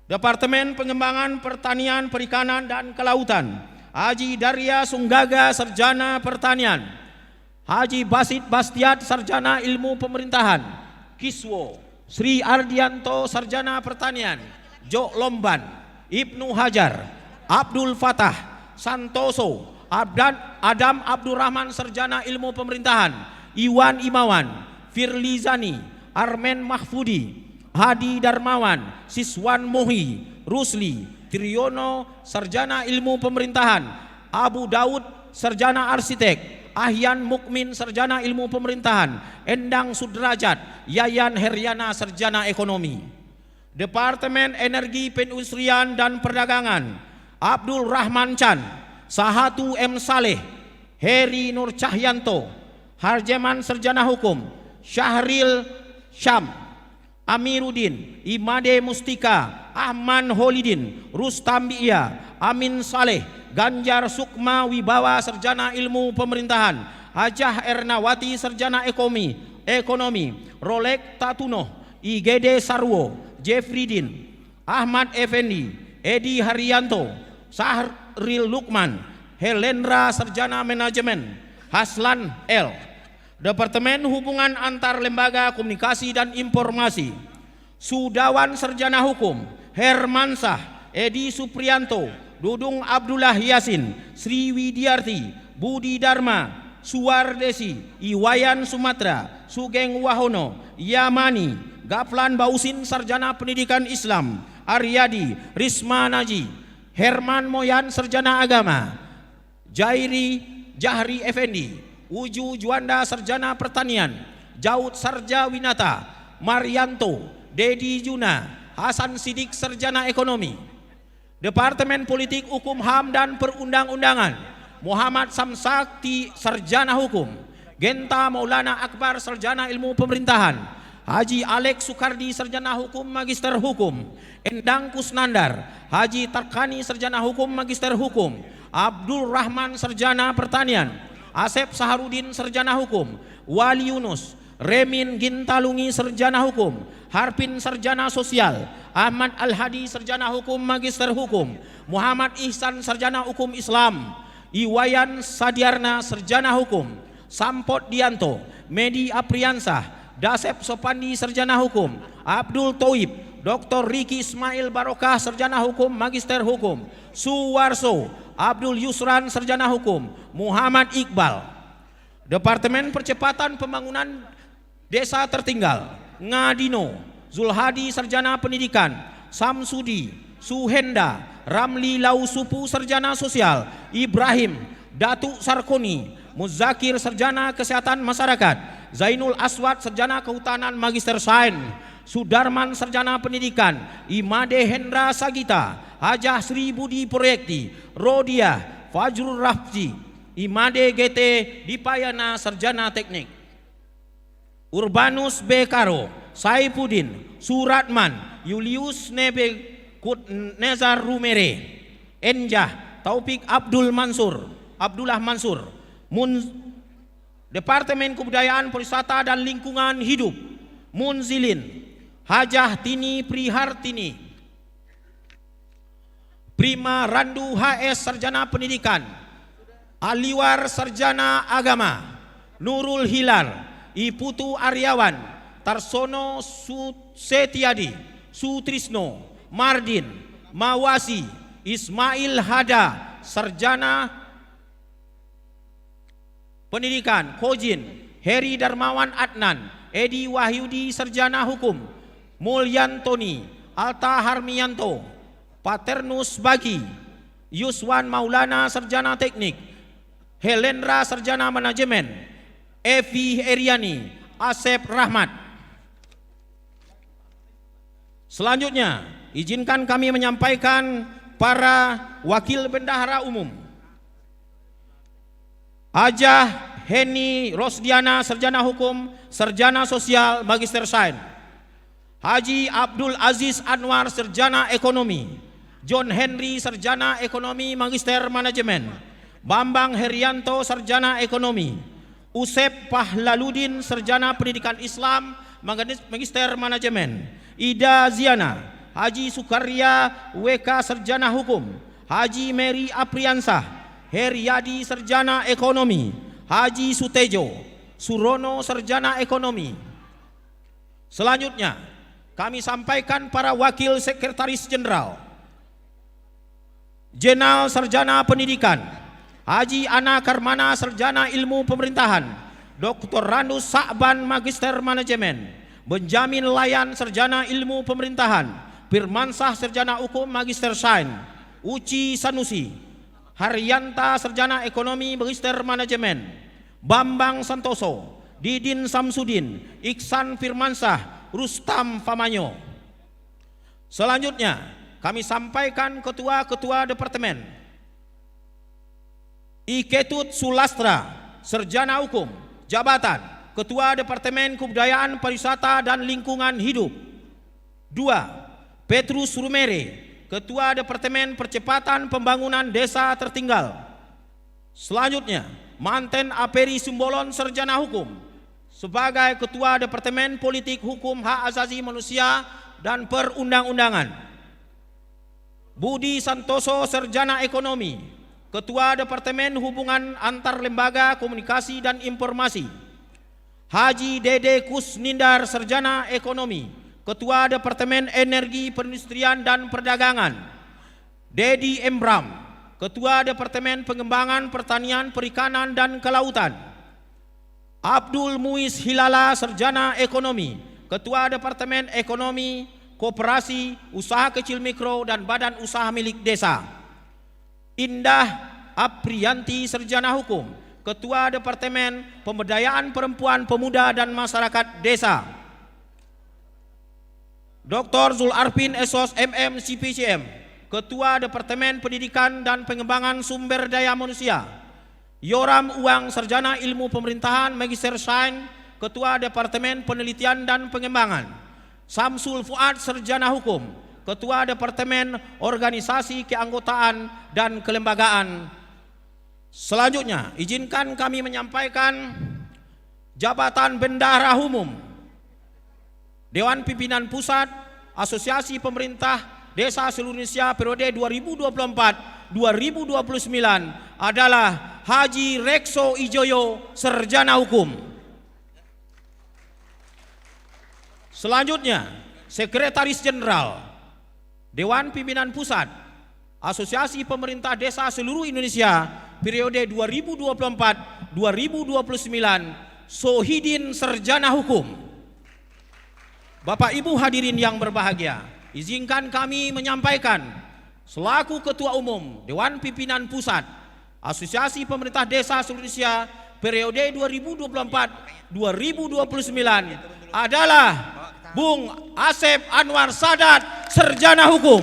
Departemen Pengembangan Pertanian, Perikanan dan Kelautan. Haji Darya Sunggaga, sarjana pertanian. Haji Basit Bastiat, sarjana ilmu pemerintahan. Kiswo Sri Ardianto, sarjana pertanian. Jok Lomban, Ibnu Hajar, Abdul Fatah, Santoso, Adam Abdurrahman, sarjana ilmu pemerintahan. Iwan Imawan, Firlizani, Armen Mahfudi, Hadi Darmawan, Siswan Mohi, Rusli, Triyono, sarjana ilmu pemerintahan. Abu Daud, sarjana arsitek. Ahyan Mukmin, sarjana ilmu pemerintahan. Endang Sudrajat, Yayan Heryana, sarjana ekonomi. Departemen Energi Perindustrian dan Perdagangan. Abdul Rahman Chan, Sahatu M. Saleh, Heri Nur Cahyanto, Harjeman, sarjana hukum. Syahril Syam, Amiruddin, Imade Mustika, Ahman Holidin, Rustam Biya, Amin Saleh, Ganjar Sukma Wibawa, sarjana ilmu pemerintahan. Hajah Ernawati, sarjana ekonomi. Rolek Tatuno, IGD Sarwo, Jeffridin, Ahmad Effendi, Edi Haryanto, Sahril Lukman, Helendra, sarjana manajemen. Haslan L. Departemen Hubungan Antar Lembaga Komunikasi dan Informasi. Sudawan, sarjana hukum. Hermansah, Edi Suprianto, Dudung Abdullah Yasin, Sri Widiarti, Budi Dharma, Suwardesi, Iwayan Sumatera, Sugeng Wahono, Yamani, Gaflan Bausin Sarjana Pendidikan Islam, Aryadi Risma Naji, Herman Moyan Sarjana Agama, Jahri Effendi, Uju Juanda Sarjana Pertanian, Jaud Sarja Winata, Marianto, Dedi Juna, Hasan Sidik Sarjana Ekonomi. Departemen Politik Hukum HAM dan Perundang-undangan, Muhammad Samsakti Sarjana Hukum, Genta Maulana Akbar Sarjana Ilmu Pemerintahan, Haji Alex Sukardi Sarjana Hukum Magister Hukum, Endang Kusnandar, Haji Tarkani Sarjana Hukum Magister Hukum, Abdul Rahman Sarjana Pertanian, Asep Saharudin Sarjana Hukum, Wali Yunus, Remin Gintalungi Sarjana Hukum, Harpin Sarjana Sosial, Ahmad Al-Hadi Sarjana Hukum Magister Hukum, Muhammad Ihsan Sarjana Hukum Islam, Iwayan Sadiarna Sarjana Hukum, Sampot Dianto, Medi Apriansah, Dasep Sopandi Sarjana Hukum, Abdul Toib, Dr. Riki Ismail Barokah Sarjana Hukum Magister Hukum, Suwarso, Abdul Yusran Sarjana Hukum, Muhammad Iqbal. Departemen Percepatan Pembangunan Desa Tertinggal, Ngadino, Zulhadi Sarjana Pendidikan, Samsudi, Suhenda, Ramli Lausupu Sarjana Sosial, Ibrahim, Datuk Sarkoni, Muzakir Sarjana Kesehatan Masyarakat, Zainul Aswad Sarjana Kehutanan Magister Sains, Sudarman Sarjana Pendidikan, Imade Hendra Sagita, Hajah Sri Budi Proyekti, Rodia, Fajrul Rafji, Imade GT Dipayana Sarjana Teknik, Urbanus B. Karo, Saipudin, Suratman, Julius Nebe Kutnezar Rumere, Enjah, Taufik Abdullah Mansur, Departemen Kebudayaan Pariwisata dan Lingkungan Hidup, Munzilin, Hajah Tini Prihartini, Prima Randu HS Sarjana Pendidikan, Aliwar Sarjana Agama, Nurul Hilal, Iputu Aryawan, Tarsono Setiadi, Sutrisno, Mardin, Mawasi, Ismail Hada Sarjana Pendidikan, Kojin, Heri Darmawan Adnan, Edi Wahyudi Sarjana Hukum, Mulyantoni, Alta Harmianto, Paternus Bagi, Yuswan Maulana Sarjana Teknik, Helendra Sarjana Manajemen, Evi Eriani, Asep Rahmat. Selanjutnya, izinkan kami menyampaikan para wakil bendahara umum. Hajah Heni Rosdiana Sarjana Hukum, Sarjana Sosial, Magister Sains. Haji Abdul Aziz Anwar Sarjana Ekonomi, John Henry Sarjana Ekonomi, Magister Manajemen. Bambang Herianto Sarjana Ekonomi, Usep Pahlaludin Sarjana Pendidikan Islam, Magister Manajemen. Ida Ziana, Haji Sukarya WK Sarjana Hukum, Haji Mary Apriansah, Heriadi Sarjana Ekonomi, Haji Sutejo, Surono Sarjana Ekonomi. Selanjutnya, kami sampaikan para wakil sekretaris jenderal. Jenal Sarjana Pendidikan, Haji Ana Karmana Sarjana Ilmu Pemerintahan, Dr. Randus Sa'ban Magister Manajemen, Benjamin Layan Sarjana Ilmu Pemerintahan, Firmansah Sarjana Hukum Magister Sains, Uci Sanusi, Haryanta Sarjana Ekonomi Magister Manajemen, Bambang Santoso, Didin Samsudin, Iksan Firmansah, Rustam Famanyo. Selanjutnya, kami sampaikan ketua-ketua departemen. Iketut Sulastra, Sarjana Hukum, Jabatan Ketua Departemen Kebudayaan Pariwisata dan Lingkungan Hidup. 2. Petrus Rumere, Ketua Departemen Percepatan Pembangunan Desa Tertinggal. Selanjutnya, Manten Aperi Simbolon Sarjana Hukum sebagai Ketua Departemen Politik Hukum Hak Asasi Manusia dan Perundang-undangan. Budi Santoso Sarjana Ekonomi, Ketua Departemen Hubungan Antar Lembaga Komunikasi dan Informasi. Haji Dede Kusnindar Sarjana Ekonomi, Ketua Departemen Energi Perindustrian dan Perdagangan. Dedi Embram, Ketua Departemen Pengembangan Pertanian, Perikanan dan Kelautan. Abdul Muiz Hilala Sarjana Ekonomi, Ketua Departemen Ekonomi, Koperasi, Usaha Kecil Mikro dan Badan Usaha Milik Desa. Indah Aprianti, Sarjana Hukum, Ketua Departemen Pemberdayaan Perempuan, Pemuda dan Masyarakat Desa. Dr. Zularfin Esos MM CPCM, Ketua Departemen Pendidikan dan Pengembangan Sumber Daya Manusia. Yoram Uang, Sarjana Ilmu Pemerintahan, Magister Sains, Ketua Departemen Penelitian dan Pengembangan. Samsul Fuad, Sarjana Hukum, Ketua Departemen Organisasi Keanggotaan dan Kelembagaan. Selanjutnya, izinkan kami menyampaikan jabatan Bendahara Umum Dewan Pimpinan Pusat Asosiasi Pemerintah Desa seluruh Indonesia periode 2024-2029 adalah Haji Rekso Ijoyo, Sarjana Hukum. Selanjutnya, Sekretaris Jenderal Dewan Pimpinan Pusat Asosiasi Pemerintah Desa seluruh Indonesia periode 2024-2029 Sohidin, Sarjana Hukum. Bapak Ibu hadirin yang berbahagia, izinkan kami menyampaikan selaku Ketua Umum Dewan Pimpinan Pusat Asosiasi Pemerintah Desa seluruh Indonesia periode 2024-2029 adalah Bung Asep Anwar Sadat, Sarjana Hukum.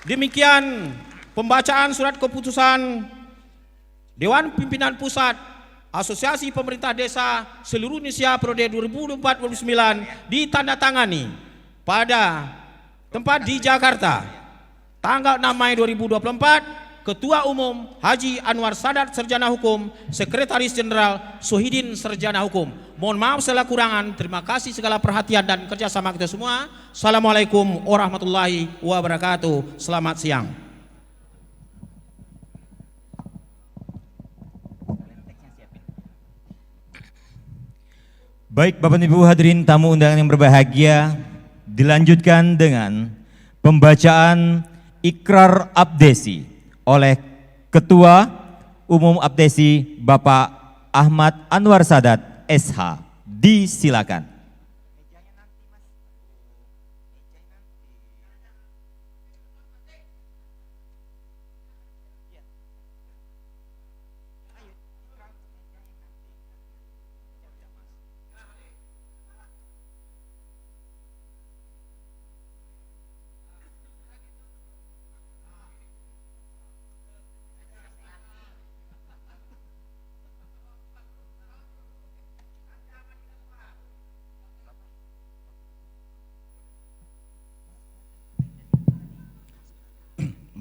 Demikian pembacaan surat keputusan Dewan Pimpinan Pusat Asosiasi Pemerintah Desa seluruh Indonesia periode 2024-2029 ditandatangani pada tempat di Jakarta tanggal 6 Mei 2024. Ketua Umum Haji Anwar Sadat, Sarjana Hukum, Sekretaris Jenderal Sohidin, Sarjana Hukum. Mohon maaf segala kurangan. Terima kasih segala perhatian dan kerjasama kita semua. Assalamualaikum warahmatullahi wabarakatuh. Selamat siang. Baik Bapak Ibu hadirin tamu undangan yang berbahagia, dilanjutkan dengan pembacaan Ikrar Abdesi oleh Ketua Umum Abdesi Bapak Ahmad Anwar Sadat SH. Disilakan.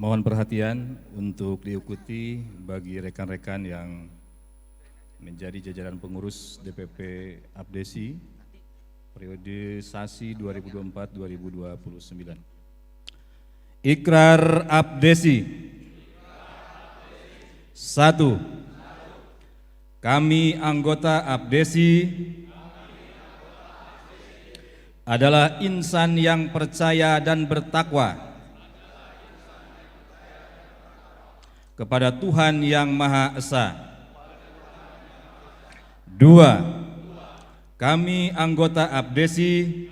Mohon perhatian untuk diikuti bagi rekan-rekan yang menjadi jajaran pengurus DPP Abdesi periode SASI 2024-2029. Ikrar Abdesi. 1. Kami anggota Abdesi adalah insan yang percaya dan bertakwa kepada Tuhan Yang Maha Esa. 2. Kami anggota Abdesi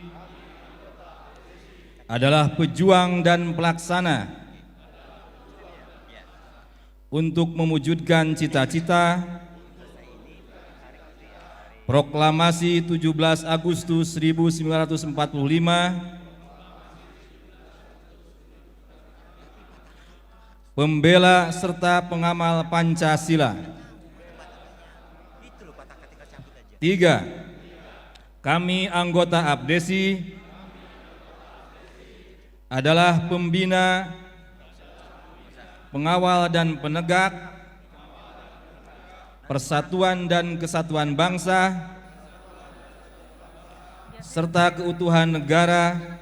adalah pejuang dan pelaksana untuk mewujudkan cita-cita Proklamasi 17 Agustus 1945 pembela serta pengamal Pancasila. 3. Kami anggota Abdesi adalah pembina, pengawal dan penegak persatuan dan kesatuan bangsa serta keutuhan negara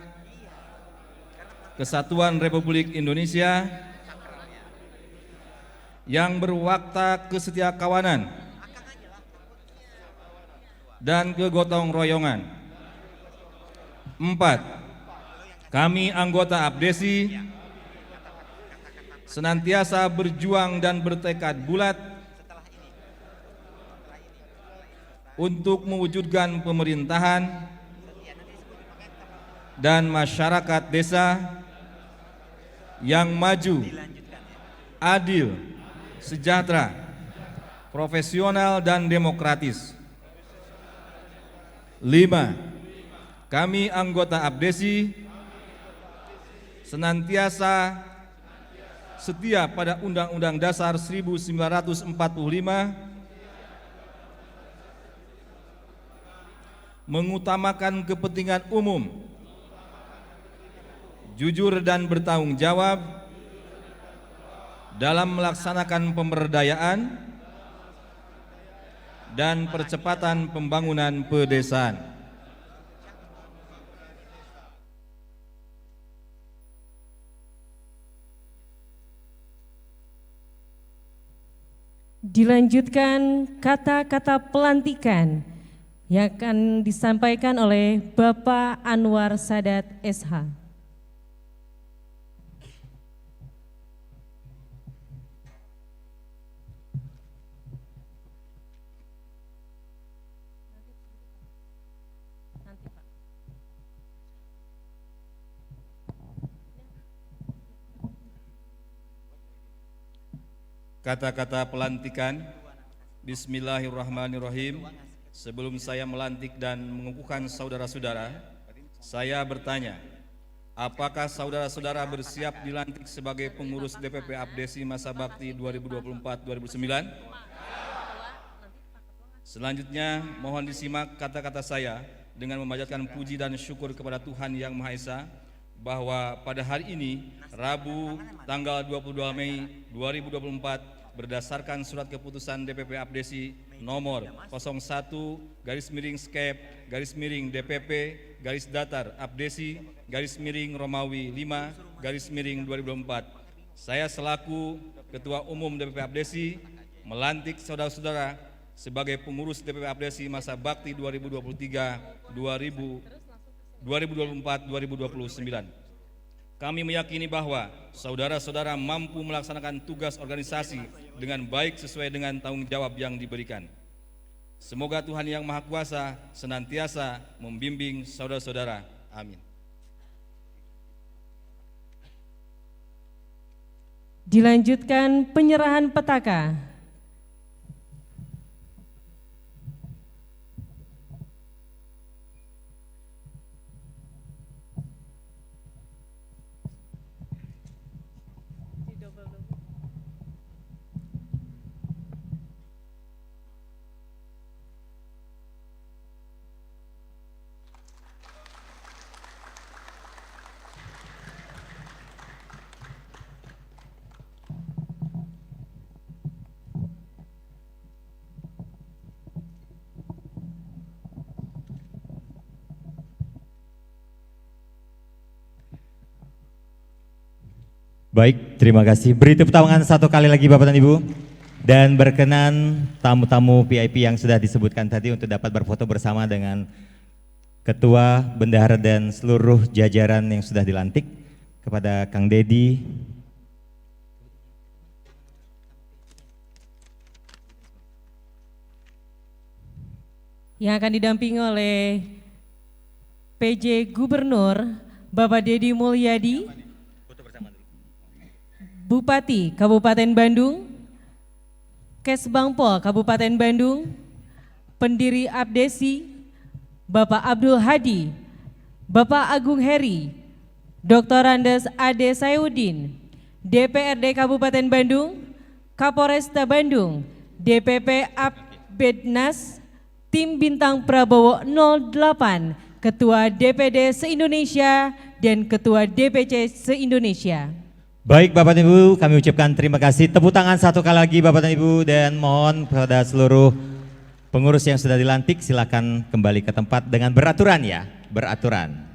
Kesatuan Republik Indonesia yang berwatak kesetiakawanan dan kegotong royongan. 4. Kami anggota Abdesi senantiasa berjuang dan bertekad bulat untuk mewujudkan pemerintahan dan masyarakat desa yang maju, adil, sejahtera, profesional dan demokratis. 5. Kami anggota Abdesi senantiasa setia pada Undang-Undang Dasar 1945, mengutamakan kepentingan umum, jujur dan bertanggung jawab dalam melaksanakan pemberdayaan dan percepatan pembangunan pedesaan. Dilanjutkan kata-kata pelantikan yang akan disampaikan oleh Bapak Anwar Sadat SH. Kata-kata pelantikan. Bismillahirrahmanirrahim. Sebelum saya melantik dan mengukuhkan saudara-saudara, saya bertanya, apakah saudara-saudara bersiap dilantik sebagai pengurus DPP Abdesi masa bakti 2024-2029? Selanjutnya, mohon disimak kata-kata saya dengan memanjatkan puji dan syukur kepada Tuhan Yang Maha Esa bahwa pada hari ini, Rabu, tanggal 22 Mei 2024, berdasarkan surat keputusan DPP Abdesi nomor 01-Skep-DPP Abdesi-Romawi 5-2024, saya selaku Ketua Umum DPP Abdesi melantik saudara-saudara sebagai pengurus DPP Abdesi masa bakti 2024-2029. Kami meyakini bahwa saudara-saudara mampu melaksanakan tugas organisasi dengan baik sesuai dengan tanggung jawab yang diberikan. Semoga Tuhan Yang Maha Kuasa senantiasa membimbing saudara-saudara. Amin. Dilanjutkan penyerahan petaka. Baik, terima kasih. Beri tepuk tangan satu kali lagi Bapak dan Ibu. Dan berkenan tamu-tamu VIP yang sudah disebutkan tadi untuk dapat berfoto bersama dengan Ketua, Bendahara dan seluruh jajaran yang sudah dilantik. Kepada Kang Dedi. Yang akan didampingi oleh PJ Gubernur Bapak Dedi Mulyadi, Bupati Kabupaten Bandung, Kesbangpol Kabupaten Bandung, pendiri Abdesi, Bapak Abdul Hadi, Bapak Agung Heri, Dr. Andes Ade Sayudin, DPRD Kabupaten Bandung, Kapolresta Bandung, DPP Abednas, Tim Bintang Prabowo 08, Ketua DPD se-Indonesia dan Ketua DPC se-Indonesia. Baik Bapak dan Ibu, kami ucapkan terima kasih. Tepuk tangan satu kali lagi Bapak dan Ibu, dan mohon kepada seluruh pengurus yang sudah dilantik silakan kembali ke tempat dengan beraturan ya, beraturan.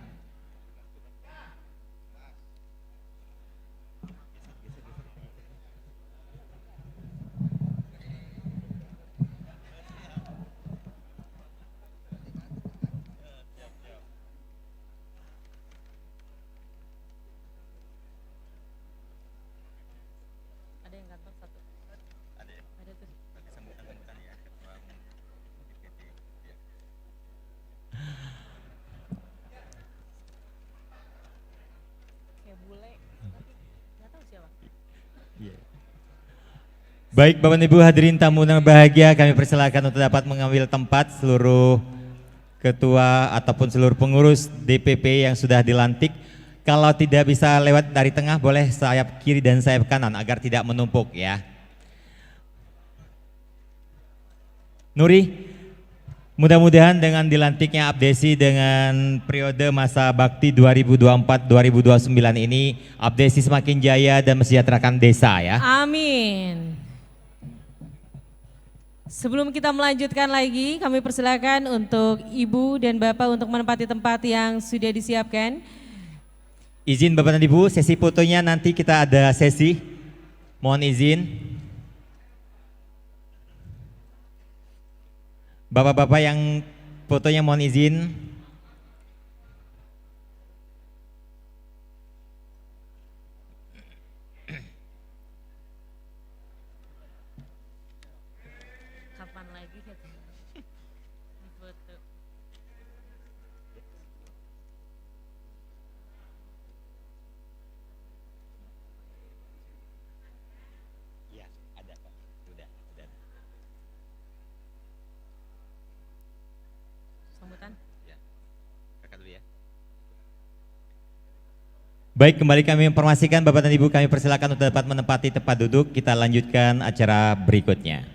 Baik Bapak Ibu hadirin tamu yang berbahagia, kami persilakan untuk dapat mengambil tempat seluruh ketua ataupun seluruh pengurus DPP yang sudah dilantik. Kalau tidak bisa lewat dari tengah, boleh sayap kiri dan sayap kanan agar tidak menumpuk ya. Nuri, mudah-mudahan dengan dilantiknya Abdesi dengan periode masa bakti 2024-2029 ini, Abdesi semakin jaya dan mensejahterakan desa ya. Amin. Sebelum kita melanjutkan lagi, kami persilakan untuk Ibu dan Bapak untuk menempati tempat yang sudah disiapkan. Izin Bapak dan Ibu, sesi fotonya nanti kita ada sesi. Mohon izin. Bapak-bapak yang fotonya mohon izin. Kapan lagi kita foto? Iya, ada Pak. Sudah. Sambutan. Ya. Kakak dulu ya. Baik, kembali kami informasikan Bapak dan Ibu, kami persilakan untuk dapat menempati tempat duduk. Kita lanjutkan acara berikutnya.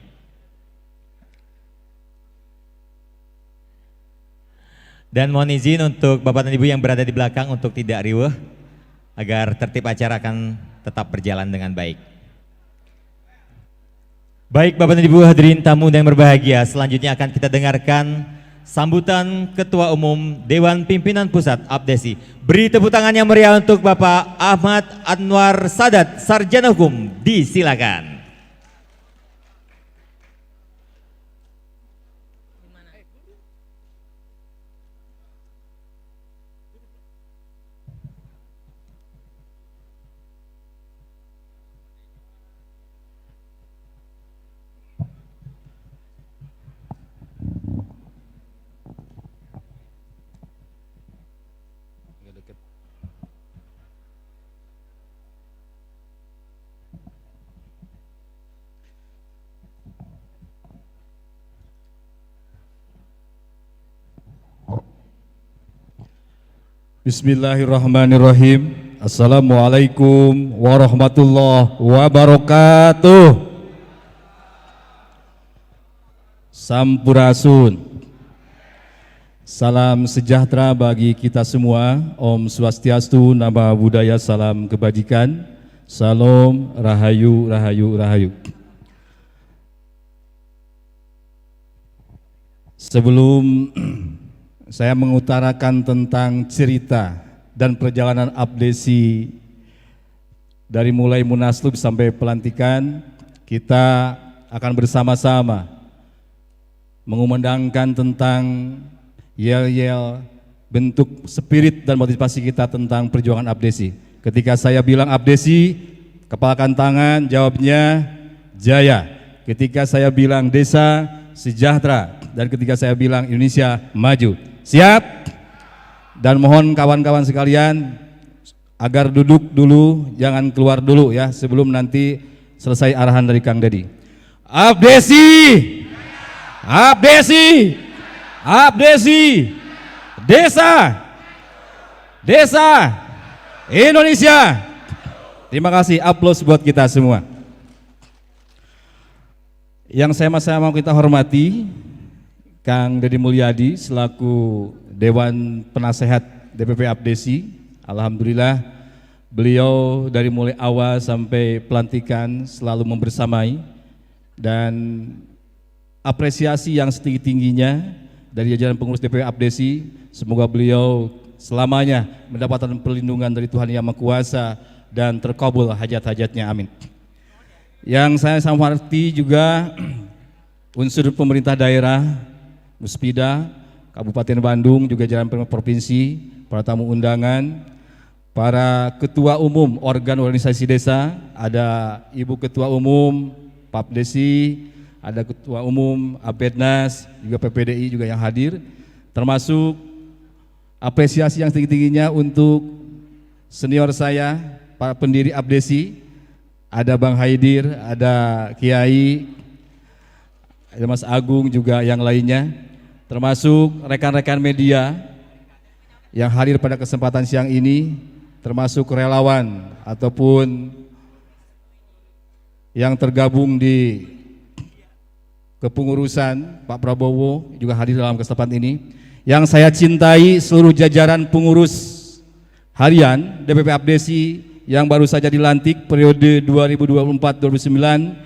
Dan mohon izin untuk Bapak dan Ibu yang berada di belakang untuk tidak riweuh agar tertib acara akan tetap berjalan dengan baik. Baik Bapak dan Ibu hadirin tamu yang berbahagia, selanjutnya akan kita dengarkan sambutan Ketua Umum Dewan Pimpinan Pusat Abdesi. Beri tepuk tangan yang meriah untuk Bapak Ahmad Anwar Sadat, Sarjana Hukum. Disilakan. Bismillahirrahmanirrahim. Assalamualaikum warahmatullahi wabarakatuh. Sampurasun. Salam sejahtera bagi kita semua. Om Swastiastu, Namo Buddhaya, salam kebajikan. Salam, rahayu, rahayu, rahayu. Sebelum saya mengutarakan tentang cerita dan perjalanan Abdesi dari mulai Munaslup sampai pelantikan, kita akan bersama-sama mengumandangkan tentang yel-yel bentuk spirit dan motivasi kita tentang perjuangan Abdesi. Ketika saya bilang Abdesi, kepalakan tangan, jawabnya jaya. Ketika saya bilang desa, sejahtera. Dan ketika saya bilang Indonesia maju. Siap? Dan mohon kawan-kawan sekalian agar duduk dulu, jangan keluar dulu ya sebelum nanti selesai arahan dari Kang Dedi. Abdesi! Abdesi! Abdesi! Desa! Desa! Indonesia! Terima kasih, aplaus buat kita semua. Yang saya mau kita hormati Kang Dedi Mulyadi selaku Dewan Penasehat DPP Abdesi. Alhamdulillah beliau dari mulai awal sampai pelantikan selalu membersamai, dan apresiasi yang setinggi-tingginya dari jajaran pengurus DPP Abdesi. Semoga beliau selamanya mendapatkan perlindungan dari Tuhan Yang Maha Kuasa dan terkabul hajat-hajatnya, amin. Yang saya hormati juga unsur pemerintah daerah, Muspida, Kabupaten Bandung, juga jajaran provinsi, para tamu undangan, para ketua umum organ organisasi desa, ada Ibu Ketua Umum Papdesi, ada Ketua Umum Apednas, juga PPDI juga yang hadir, termasuk apresiasi yang tinggi-tingginya untuk senior saya, para pendiri Abdesi, ada Bang Haidir, ada Kiai, ada Mas Agung juga yang lainnya, termasuk rekan-rekan media yang hadir pada kesempatan siang ini, termasuk relawan ataupun yang tergabung di kepengurusan Pak Prabowo juga hadir dalam kesempatan ini. Yang saya cintai seluruh jajaran pengurus harian DPP Abdesi yang baru saja dilantik periode 2024-2029,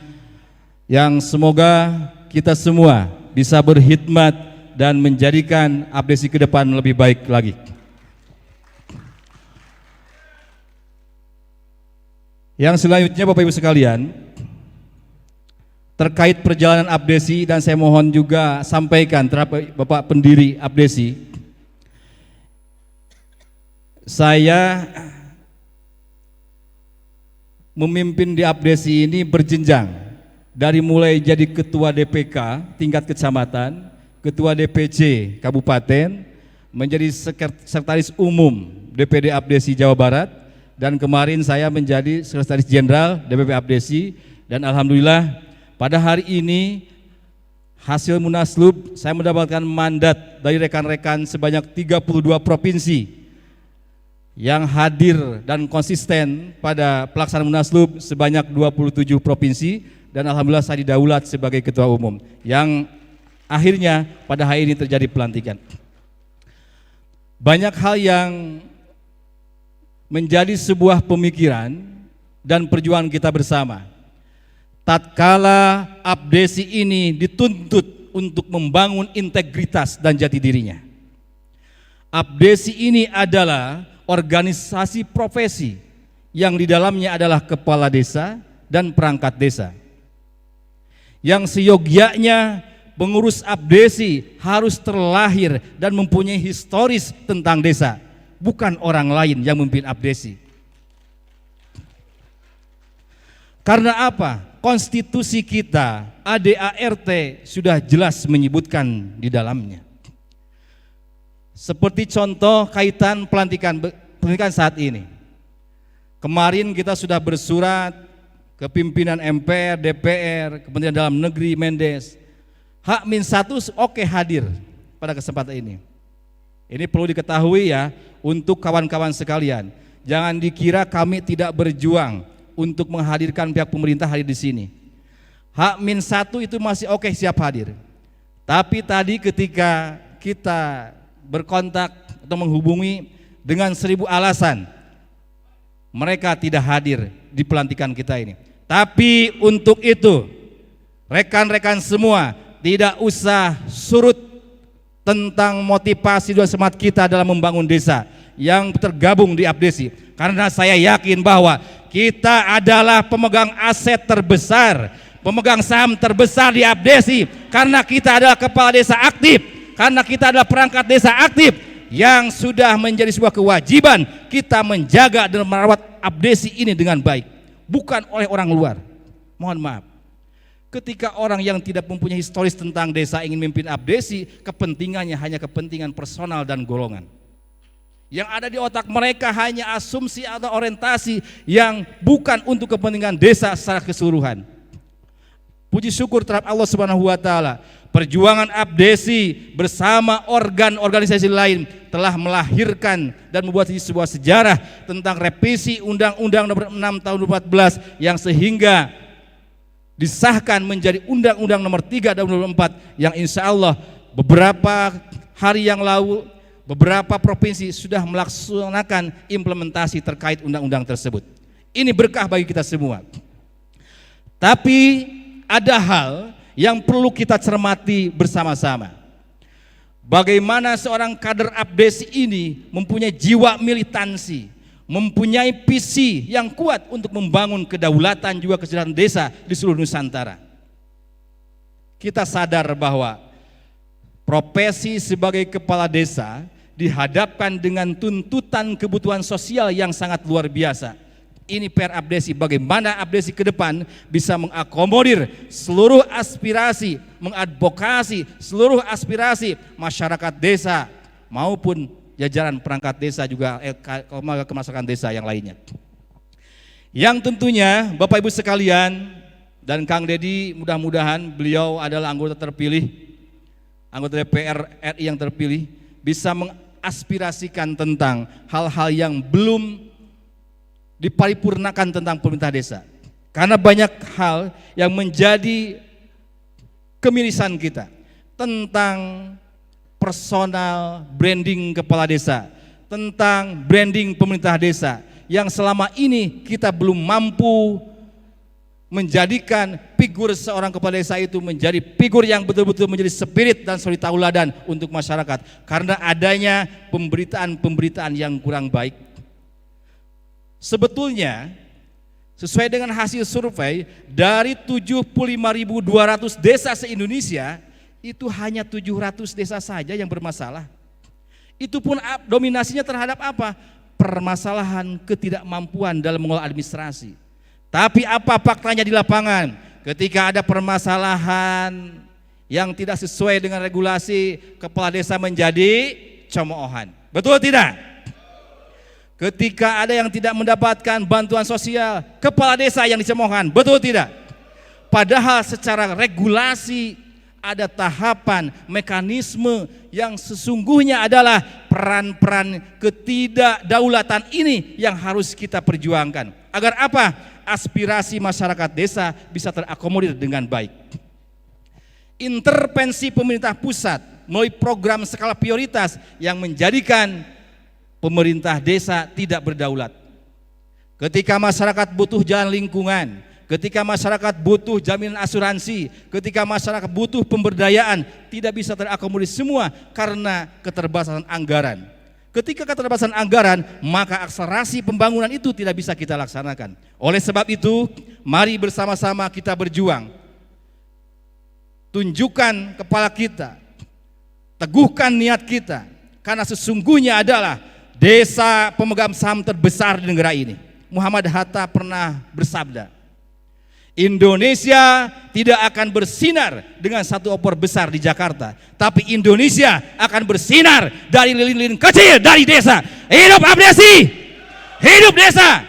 yang semoga kita semua bisa berkhidmat dan menjadikan Abdesi ke depan lebih baik lagi. Yang selanjutnya Bapak Ibu sekalian, terkait perjalanan Abdesi, dan saya mohon juga sampaikan terhadap Bapak pendiri Abdesi, saya memimpin di Abdesi ini berjenjang dari mulai jadi ketua DPK tingkat kecamatan, ketua DPC kabupaten, menjadi sekretaris umum DPD Abdesi Jawa Barat, dan kemarin saya menjadi sekretaris jenderal DPP Abdesi. Dan alhamdulillah pada hari ini hasil Munaslup saya mendapatkan mandat dari rekan-rekan sebanyak 32 provinsi yang hadir dan konsisten pada pelaksanaan Munaslup sebanyak 27 provinsi, dan alhamdulillah saya didaulat sebagai ketua umum yang akhirnya pada hari ini terjadi pelantikan. Banyak hal yang menjadi sebuah pemikiran dan perjuangan kita bersama. Tatkala Abdesi ini dituntut untuk membangun integritas dan jati dirinya. Abdesi ini adalah organisasi profesi yang di dalamnya adalah kepala desa dan perangkat desa. Yang seyogyanya pengurus Abdesi harus terlahir dan mempunyai historis tentang desa, bukan orang lain yang memimpin Abdesi. Karena apa? Konstitusi kita ADART sudah jelas menyebutkan di dalamnya. Seperti contoh kaitan pelantikan saat ini. Kemarin kita sudah bersurat ke pimpinan MPR, DPR, Kementerian Dalam Negeri, Mendes. H-1 oke hadir pada kesempatan ini. Ini perlu diketahui ya untuk kawan-kawan sekalian. Jangan dikira kami tidak berjuang untuk menghadirkan pihak pemerintah hadir di sini. H-1 itu masih oke siap hadir. Tapi tadi ketika kita berkontak atau menghubungi dengan 1000 alasan, mereka tidak hadir di pelantikan kita ini. Tapi untuk itu rekan-rekan semua tidak usah surut tentang motivasi dan semangat kita dalam membangun desa yang tergabung di Abdesi, karena saya yakin bahwa kita adalah pemegang aset terbesar, pemegang saham terbesar di Abdesi, karena kita adalah kepala desa aktif, karena kita adalah perangkat desa aktif yang sudah menjadi sebuah kewajiban kita menjaga dan merawat Abdesi ini dengan baik, bukan oleh orang luar. Mohon maaf, ketika orang yang tidak mempunyai historis tentang desa ingin memimpin Abdesi, kepentingannya hanya kepentingan personal dan golongan. Yang ada di otak mereka hanya asumsi atau orientasi yang bukan untuk kepentingan desa secara keseluruhan. Puji syukur terhadap Allah Subhanahu wa taala, perjuangan Abdesi bersama organ organisasi lain telah melahirkan dan membuat sebuah sejarah tentang revisi Undang-Undang Nomor 6 Tahun 2014 yang sehingga disahkan menjadi Undang-Undang Nomor 3 Tahun 2004 yang insya Allah beberapa hari yang lalu beberapa provinsi sudah melaksanakan implementasi terkait undang-undang tersebut. Ini berkah bagi kita semua. Tapi ada hal yang perlu kita cermati bersama-sama. Bagaimana seorang kader Abdesi ini mempunyai jiwa militansi, mempunyai visi yang kuat untuk membangun kedaulatan juga kesejahteraan desa di seluruh Nusantara. Kita sadar bahwa profesi sebagai kepala desa dihadapkan dengan tuntutan kebutuhan sosial yang sangat luar biasa. Ini PR Abdesi, bagaimana Abdesi ke depan bisa mengakomodir seluruh aspirasi, mengadvokasi seluruh aspirasi masyarakat desa maupun jajaran perangkat desa juga lembaga kemaslahatan desa yang lainnya. Yang tentunya Bapak Ibu sekalian dan Kang Dedi, mudah-mudahan beliau adalah anggota terpilih, anggota DPR RI yang terpilih, bisa mengaspirasikan tentang hal-hal yang belum diparipurnakan tentang pemerintah desa. Karena banyak hal yang menjadi kemirisan kita tentang personal branding kepala desa, tentang branding pemerintah desa yang selama ini kita belum mampu menjadikan figur seorang kepala desa itu menjadi figur yang betul-betul menjadi spirit dan suri tauladan untuk masyarakat karena adanya pemberitaan-pemberitaan yang kurang baik. Sebetulnya sesuai dengan hasil survei dari 75.200 desa se-Indonesia itu hanya 700 desa saja yang bermasalah. Itu pun dominasinya terhadap apa? Permasalahan ketidakmampuan dalam mengelola administrasi. Tapi apa faktanya di lapangan? Ketika ada permasalahan yang tidak sesuai dengan regulasi, kepala desa menjadi cemoohan. Betul tidak? Ketika ada yang tidak mendapatkan bantuan sosial, kepala desa yang dicemoohkan. Betul tidak? Padahal secara regulasi ada tahapan, mekanisme yang sesungguhnya adalah peran-peran ketidakdaulatan ini yang harus kita perjuangkan. Agar apa? Aspirasi masyarakat desa bisa terakomodir dengan baik. Intervensi pemerintah pusat melalui program skala prioritas yang menjadikan pemerintah desa tidak berdaulat. Ketika masyarakat butuh jalan lingkungan, ketika masyarakat butuh jaminan asuransi, ketika masyarakat butuh pemberdayaan, tidak bisa terakomodir semua karena keterbatasan anggaran. Ketika keterbatasan anggaran, maka akselerasi pembangunan itu tidak bisa kita laksanakan. Oleh sebab itu, mari bersama-sama kita berjuang. Tunjukkan kepala kita, teguhkan niat kita, karena sesungguhnya adalah desa pemegang saham terbesar di negara ini. Muhammad Hatta pernah bersabda, Indonesia tidak akan bersinar dengan satu opor besar di Jakarta, tapi Indonesia akan bersinar dari lilin-lilin kecil dari desa. Hidup abdesi, hidup desa.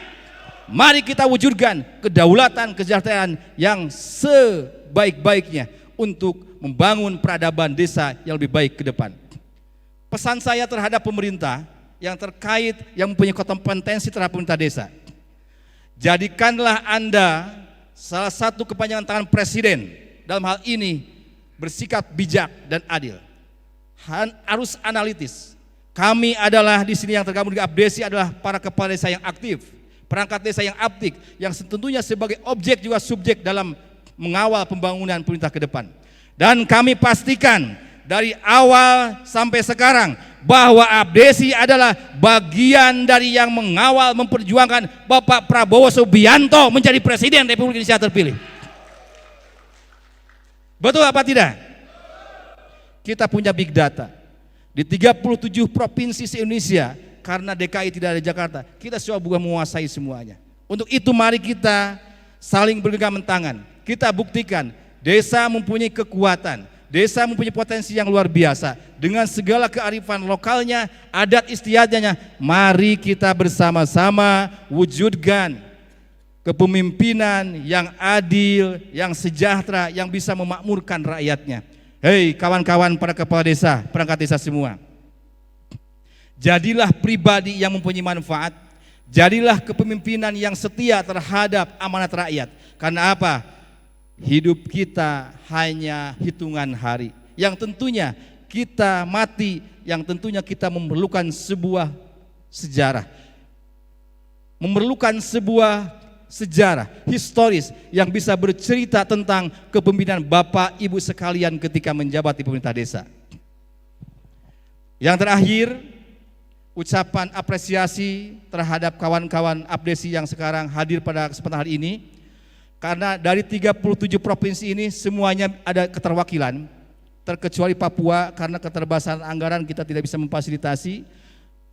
Mari kita wujudkan kedaulatan kesejahteraan yang sebaik-baiknya untuk membangun peradaban desa yang lebih baik ke depan. Pesan saya terhadap pemerintah yang terkait yang mempunyai kompetensi terhadap pemerintah desa, jadikanlah Anda salah satu kepanjangan tangan presiden dalam hal ini bersikap bijak dan adil. Harus analitis. Kami adalah di sini yang tergabung di Abdesi adalah para kepala desa yang aktif, perangkat desa yang aktif, yang tentunya sebagai objek juga subjek dalam mengawal pembangunan pemerintah ke depan. Dan kami pastikan dari awal sampai sekarang bahwa Abdesi adalah bagian dari yang mengawal memperjuangkan Bapak Prabowo Subianto menjadi Presiden Republik Indonesia terpilih. Betul apa tidak? Kita punya big data di 37 provinsi se-Indonesia, karena DKI tidak ada Jakarta, kita semua bukan menguasai semuanya. Untuk itu mari kita saling bergandengan tangan, kita buktikan desa mempunyai kekuatan, desa mempunyai potensi yang luar biasa dengan segala kearifan lokalnya, adat istiadatnya. Mari kita bersama-sama wujudkan kepemimpinan yang adil, yang sejahtera, yang bisa memakmurkan rakyatnya. Hei kawan-kawan para kepala desa, perangkat desa semua, jadilah pribadi yang mempunyai manfaat, jadilah kepemimpinan yang setia terhadap amanat rakyat. Karena apa? Hidup kita hanya hitungan hari, yang tentunya kita mati, yang tentunya kita memerlukan sebuah sejarah, memerlukan sebuah sejarah historis yang bisa bercerita tentang kepemimpinan Bapak Ibu sekalian ketika menjabat di pemerintah desa. Yang terakhir, ucapan apresiasi terhadap kawan-kawan Abdesi yang sekarang hadir pada kesempatan hari ini. Karena dari 37 provinsi ini semuanya ada keterwakilan, terkecuali Papua karena keterbatasan anggaran kita tidak bisa memfasilitasi.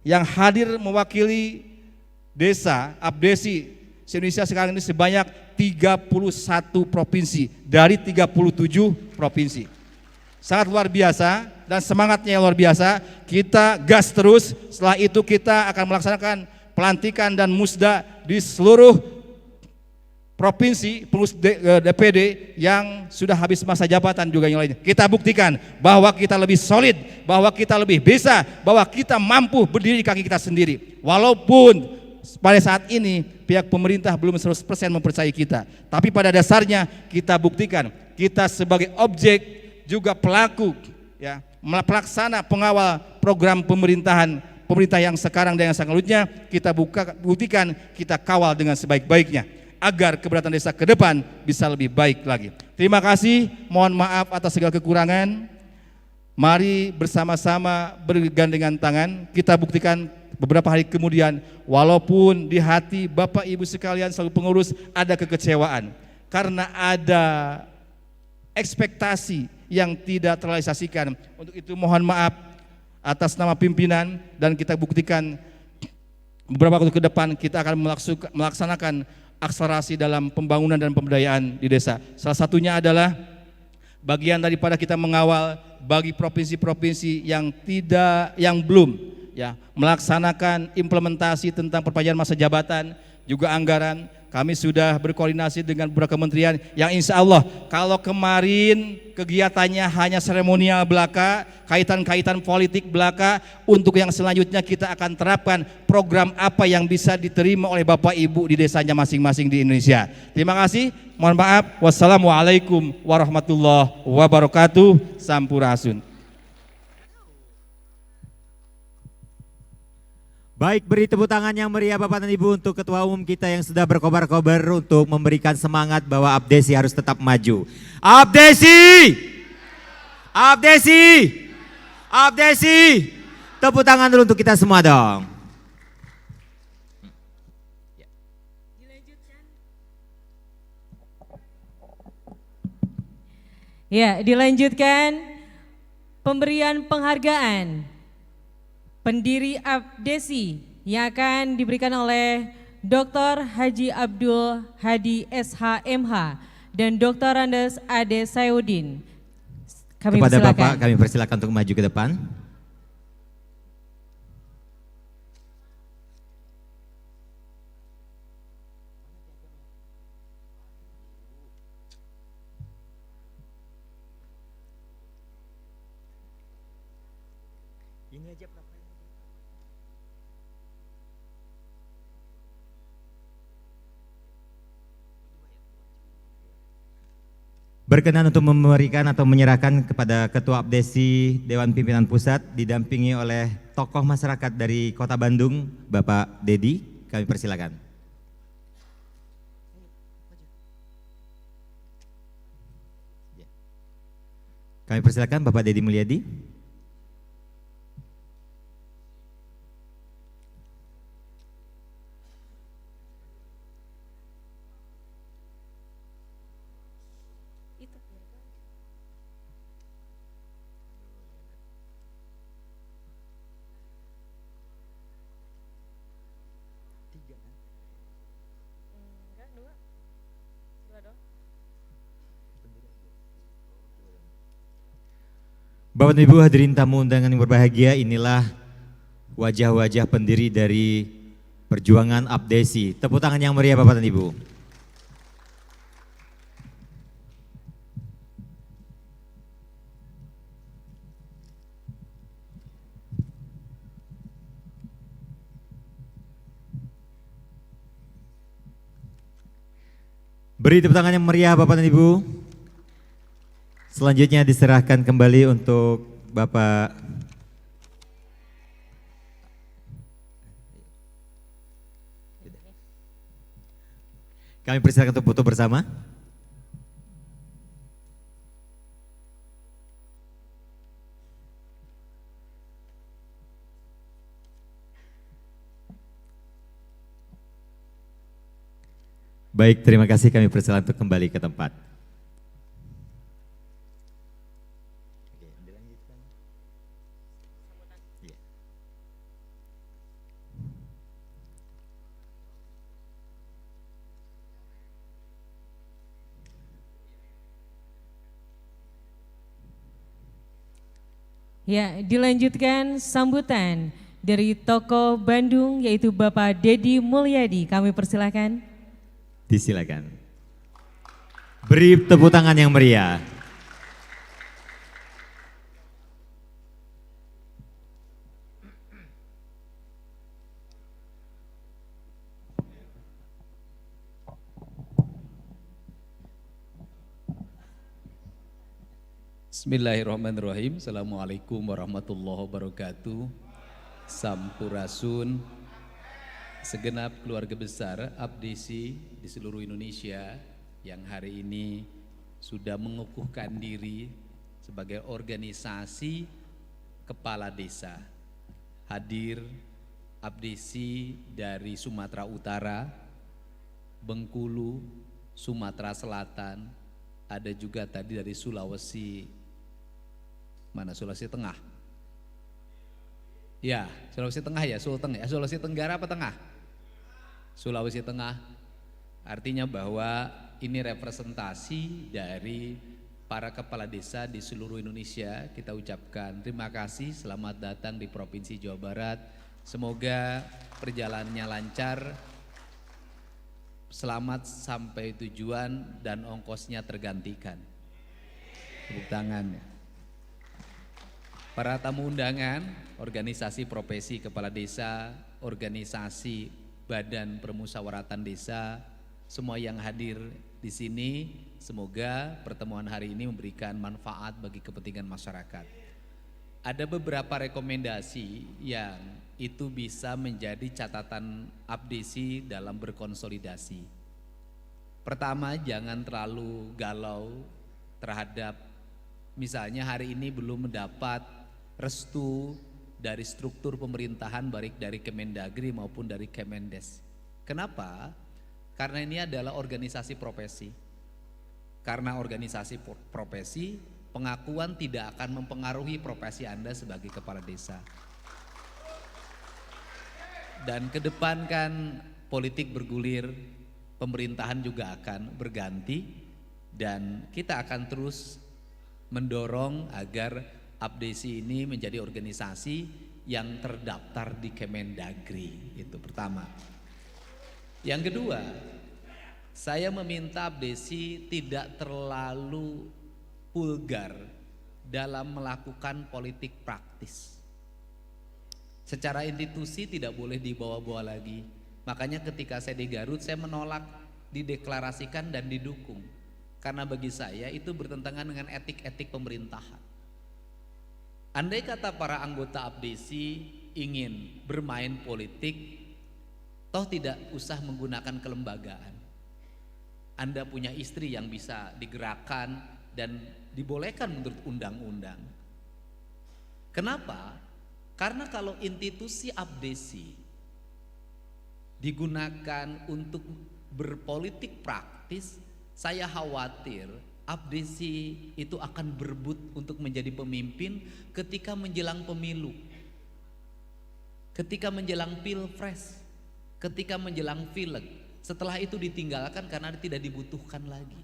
Yang hadir mewakili desa Abdesi se-Indonesia sekarang ini sebanyak 31 provinsi dari 37 provinsi. Sangat luar biasa. dan semangatnya yang luar biasa. Kita gas terus. Setelah itu kita akan melaksanakan pelantikan dan musda di seluruh provinsi pengurus DPD yang sudah habis masa jabatan juga yang lainnya. Kita buktikan bahwa kita lebih solid, bahwa kita lebih bisa, bahwa kita mampu berdiri di kaki kita sendiri. Walaupun pada saat ini pihak pemerintah belum 100% mempercayai kita, tapi pada dasarnya kita buktikan kita sebagai objek juga pelaku, ya, pelaksana pengawal program pemerintahan pemerintah yang sekarang dan yang selanjutnya. Kita buktikan kita kawal dengan sebaik-baiknya agar keberatan desa ke depan bisa lebih baik lagi. Terima kasih, mohon maaf atas segala kekurangan. Mari bersama-sama bergandengan tangan kita buktikan beberapa hari kemudian, walaupun di hati Bapak Ibu sekalian selalu pengurus ada kekecewaan karena ada ekspektasi yang tidak terrealisasikan. Untuk itu mohon maaf atas nama pimpinan, dan kita buktikan beberapa waktu ke depan kita akan melaksanakan akselerasi dalam pembangunan dan pemberdayaan di desa. Salah satunya adalah bagian daripada kita mengawal bagi provinsi-provinsi yang belum, ya, melaksanakan implementasi tentang perpanjangan masa jabatan juga anggaran. Kami sudah berkoordinasi dengan beberapa kementerian yang insya Allah kalau kemarin kegiatannya hanya seremonial belaka, kaitan-kaitan politik belaka, untuk yang selanjutnya kita akan terapkan program apa yang bisa diterima oleh Bapak Ibu di desanya masing-masing di Indonesia. Terima kasih, mohon maaf. Wassalamualaikum warahmatullahi wabarakatuh. Sampurasun. Baik, beri tepuk tangan yang meriah Bapak dan Ibu untuk Ketua Umum kita yang sudah berkobar-kobar untuk memberikan semangat bahwa Abdesi harus tetap maju. Abdesi! Abdesi! Abdesi! Tepuk tangan dulu untuk kita semua dong. Ya, dilanjutkan pemberian penghargaan pendiri Abdesi yang akan diberikan oleh Dr. Haji Abdul Hadi SHMH dan Dr. Andes Ade Sayudin. Kami Kepada persilakan. Bapak kami persilakan untuk maju ke depan. Ini aja berkenan untuk memberikan atau menyerahkan kepada Ketua Abdesi Dewan Pimpinan Pusat didampingi oleh tokoh masyarakat dari Kota Bandung, Bapak Dedi. Kami persilakan. Kami persilakan Bapak Dedi Mulyadi. Bapak dan Ibu hadirin tamu undangan yang berbahagia, inilah wajah-wajah pendiri dari perjuangan Abdesi. Tepuk tangan yang meriah Bapak dan Ibu. Beri tepuk tangan yang meriah Bapak dan Ibu. Selanjutnya diserahkan kembali untuk Bapak kami persilakan untuk foto bersama. Baik, terima kasih, kami persilakan untuk kembali ke tempat. Ya, dilanjutkan sambutan dari tokoh Bandung yaitu Bapak Dedi Mulyadi. Kami persilakan. Disilakan. Beri tepuk tangan yang meriah. Bismillahirrahmanirrahim. Assalamualaikum warahmatullahi wabarakatuh. Sampurasun, segenap keluarga besar Abdesi di seluruh Indonesia yang hari ini sudah mengukuhkan diri sebagai organisasi kepala desa. Hadir Abdesi dari Sumatera Utara, Bengkulu, Sumatera Selatan, ada juga tadi dari Sulawesi Tengah. Ya, Sulawesi Tengah ya, Sulteng ya. Sulawesi Tenggara apa Tengah? Sulawesi Tengah. Artinya bahwa ini representasi dari para kepala desa di seluruh Indonesia. Kita ucapkan terima kasih, selamat datang di Provinsi Jawa Barat. Semoga perjalanannya lancar, selamat sampai tujuan dan ongkosnya tergantikan. Tepuk tangan. Para tamu undangan, organisasi profesi kepala desa, organisasi badan permusyawaratan desa, semua yang hadir di sini, semoga pertemuan hari ini memberikan manfaat bagi kepentingan masyarakat. Ada beberapa rekomendasi yang itu bisa menjadi catatan Abdesi dalam berkonsolidasi. Pertama, jangan terlalu galau terhadap misalnya hari ini belum mendapat restu dari struktur pemerintahan baik dari Kemendagri maupun dari Kemendes. Kenapa? Karena ini adalah organisasi profesi. Karena organisasi profesi, pengakuan tidak akan mempengaruhi profesi Anda sebagai kepala desa. Dan ke depan kan politik bergulir, pemerintahan juga akan berganti dan kita akan terus mendorong agar Abdesi ini menjadi organisasi yang terdaftar di Kemendagri, itu pertama. Yang kedua, saya meminta Abdesi tidak terlalu vulgar dalam melakukan politik praktis. Secara institusi tidak boleh dibawa-bawa lagi. Makanya ketika saya di Garut saya menolak dideklarasikan dan didukung. Karena bagi saya itu bertentangan dengan etik-etik pemerintahan. Andai kata para anggota Abdesi ingin bermain politik, toh tidak usah menggunakan kelembagaan. Anda punya istri yang bisa digerakkan dan dibolehkan menurut undang-undang. Kenapa? Karena kalau institusi Abdesi digunakan untuk berpolitik praktis, saya khawatir Abdesi itu akan berebut untuk menjadi pemimpin ketika menjelang pemilu, ketika menjelang pilpres, ketika menjelang pileg. Setelah itu ditinggalkan karena tidak dibutuhkan lagi.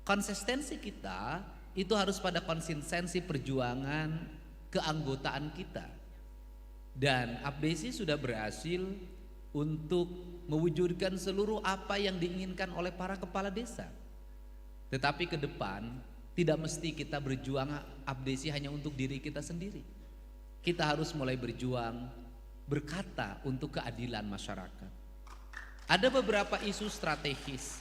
Konsistensi kita itu harus pada konsistensi perjuangan keanggotaan kita. Dan Abdesi sudah berhasil untuk mewujudkan seluruh apa yang diinginkan oleh para kepala desa. Tetapi ke depan tidak mesti kita berjuang Abdesi hanya untuk diri kita sendiri. Kita harus mulai berjuang berkata untuk keadilan masyarakat. Ada beberapa isu strategis,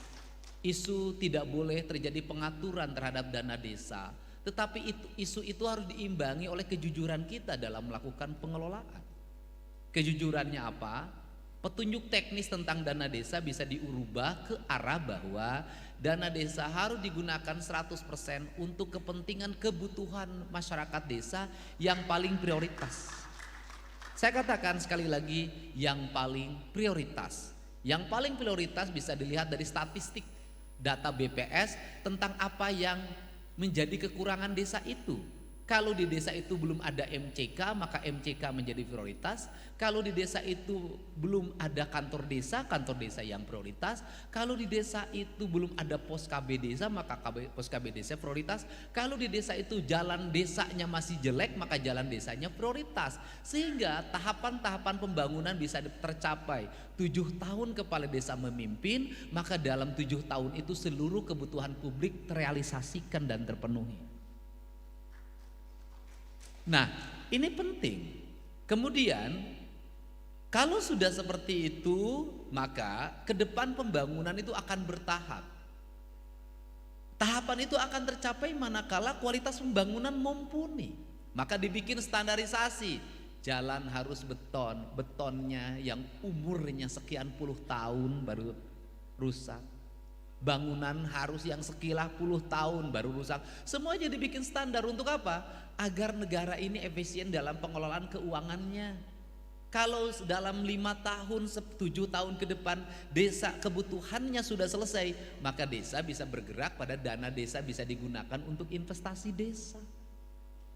isu tidak boleh terjadi pengaturan terhadap dana desa, tetapi isu itu harus diimbangi oleh kejujuran kita dalam melakukan pengelolaan. Kejujurannya apa? Petunjuk teknis tentang dana desa bisa diubah ke arah bahwa dana desa harus digunakan 100% untuk kepentingan kebutuhan masyarakat desa yang paling prioritas. Saya katakan sekali lagi, yang paling prioritas. Yang paling prioritas bisa dilihat dari statistik data BPS tentang apa yang menjadi kekurangan desa itu. Kalau di desa itu belum ada MCK, maka MCK menjadi prioritas. Kalau di desa itu belum ada kantor desa yang prioritas. Kalau di desa itu belum ada pos KB desa, maka pos KB desa prioritas. Kalau di desa itu jalan desanya masih jelek, maka jalan desanya prioritas. Sehingga tahapan-tahapan pembangunan bisa tercapai. 7 tahun kepala desa memimpin, maka dalam 7 tahun itu seluruh kebutuhan publik terrealisasikan dan terpenuhi. Nah, ini penting. Kemudian, kalau sudah seperti itu, maka ke depan pembangunan itu akan bertahap. Tahapan itu akan tercapai manakala kualitas pembangunan mumpuni. Maka dibikin standarisasi. Jalan harus beton, betonnya yang umurnya sekian puluh tahun baru rusak. Bangunan harus yang sekilah puluh tahun baru rusak. Semuanya dibikin standar untuk apa? Agar negara ini efisien dalam pengelolaan keuangannya. Kalau dalam 5 tahun, 7 tahun ke depan desa kebutuhannya sudah selesai, maka desa bisa bergerak pada dana desa bisa digunakan untuk investasi desa.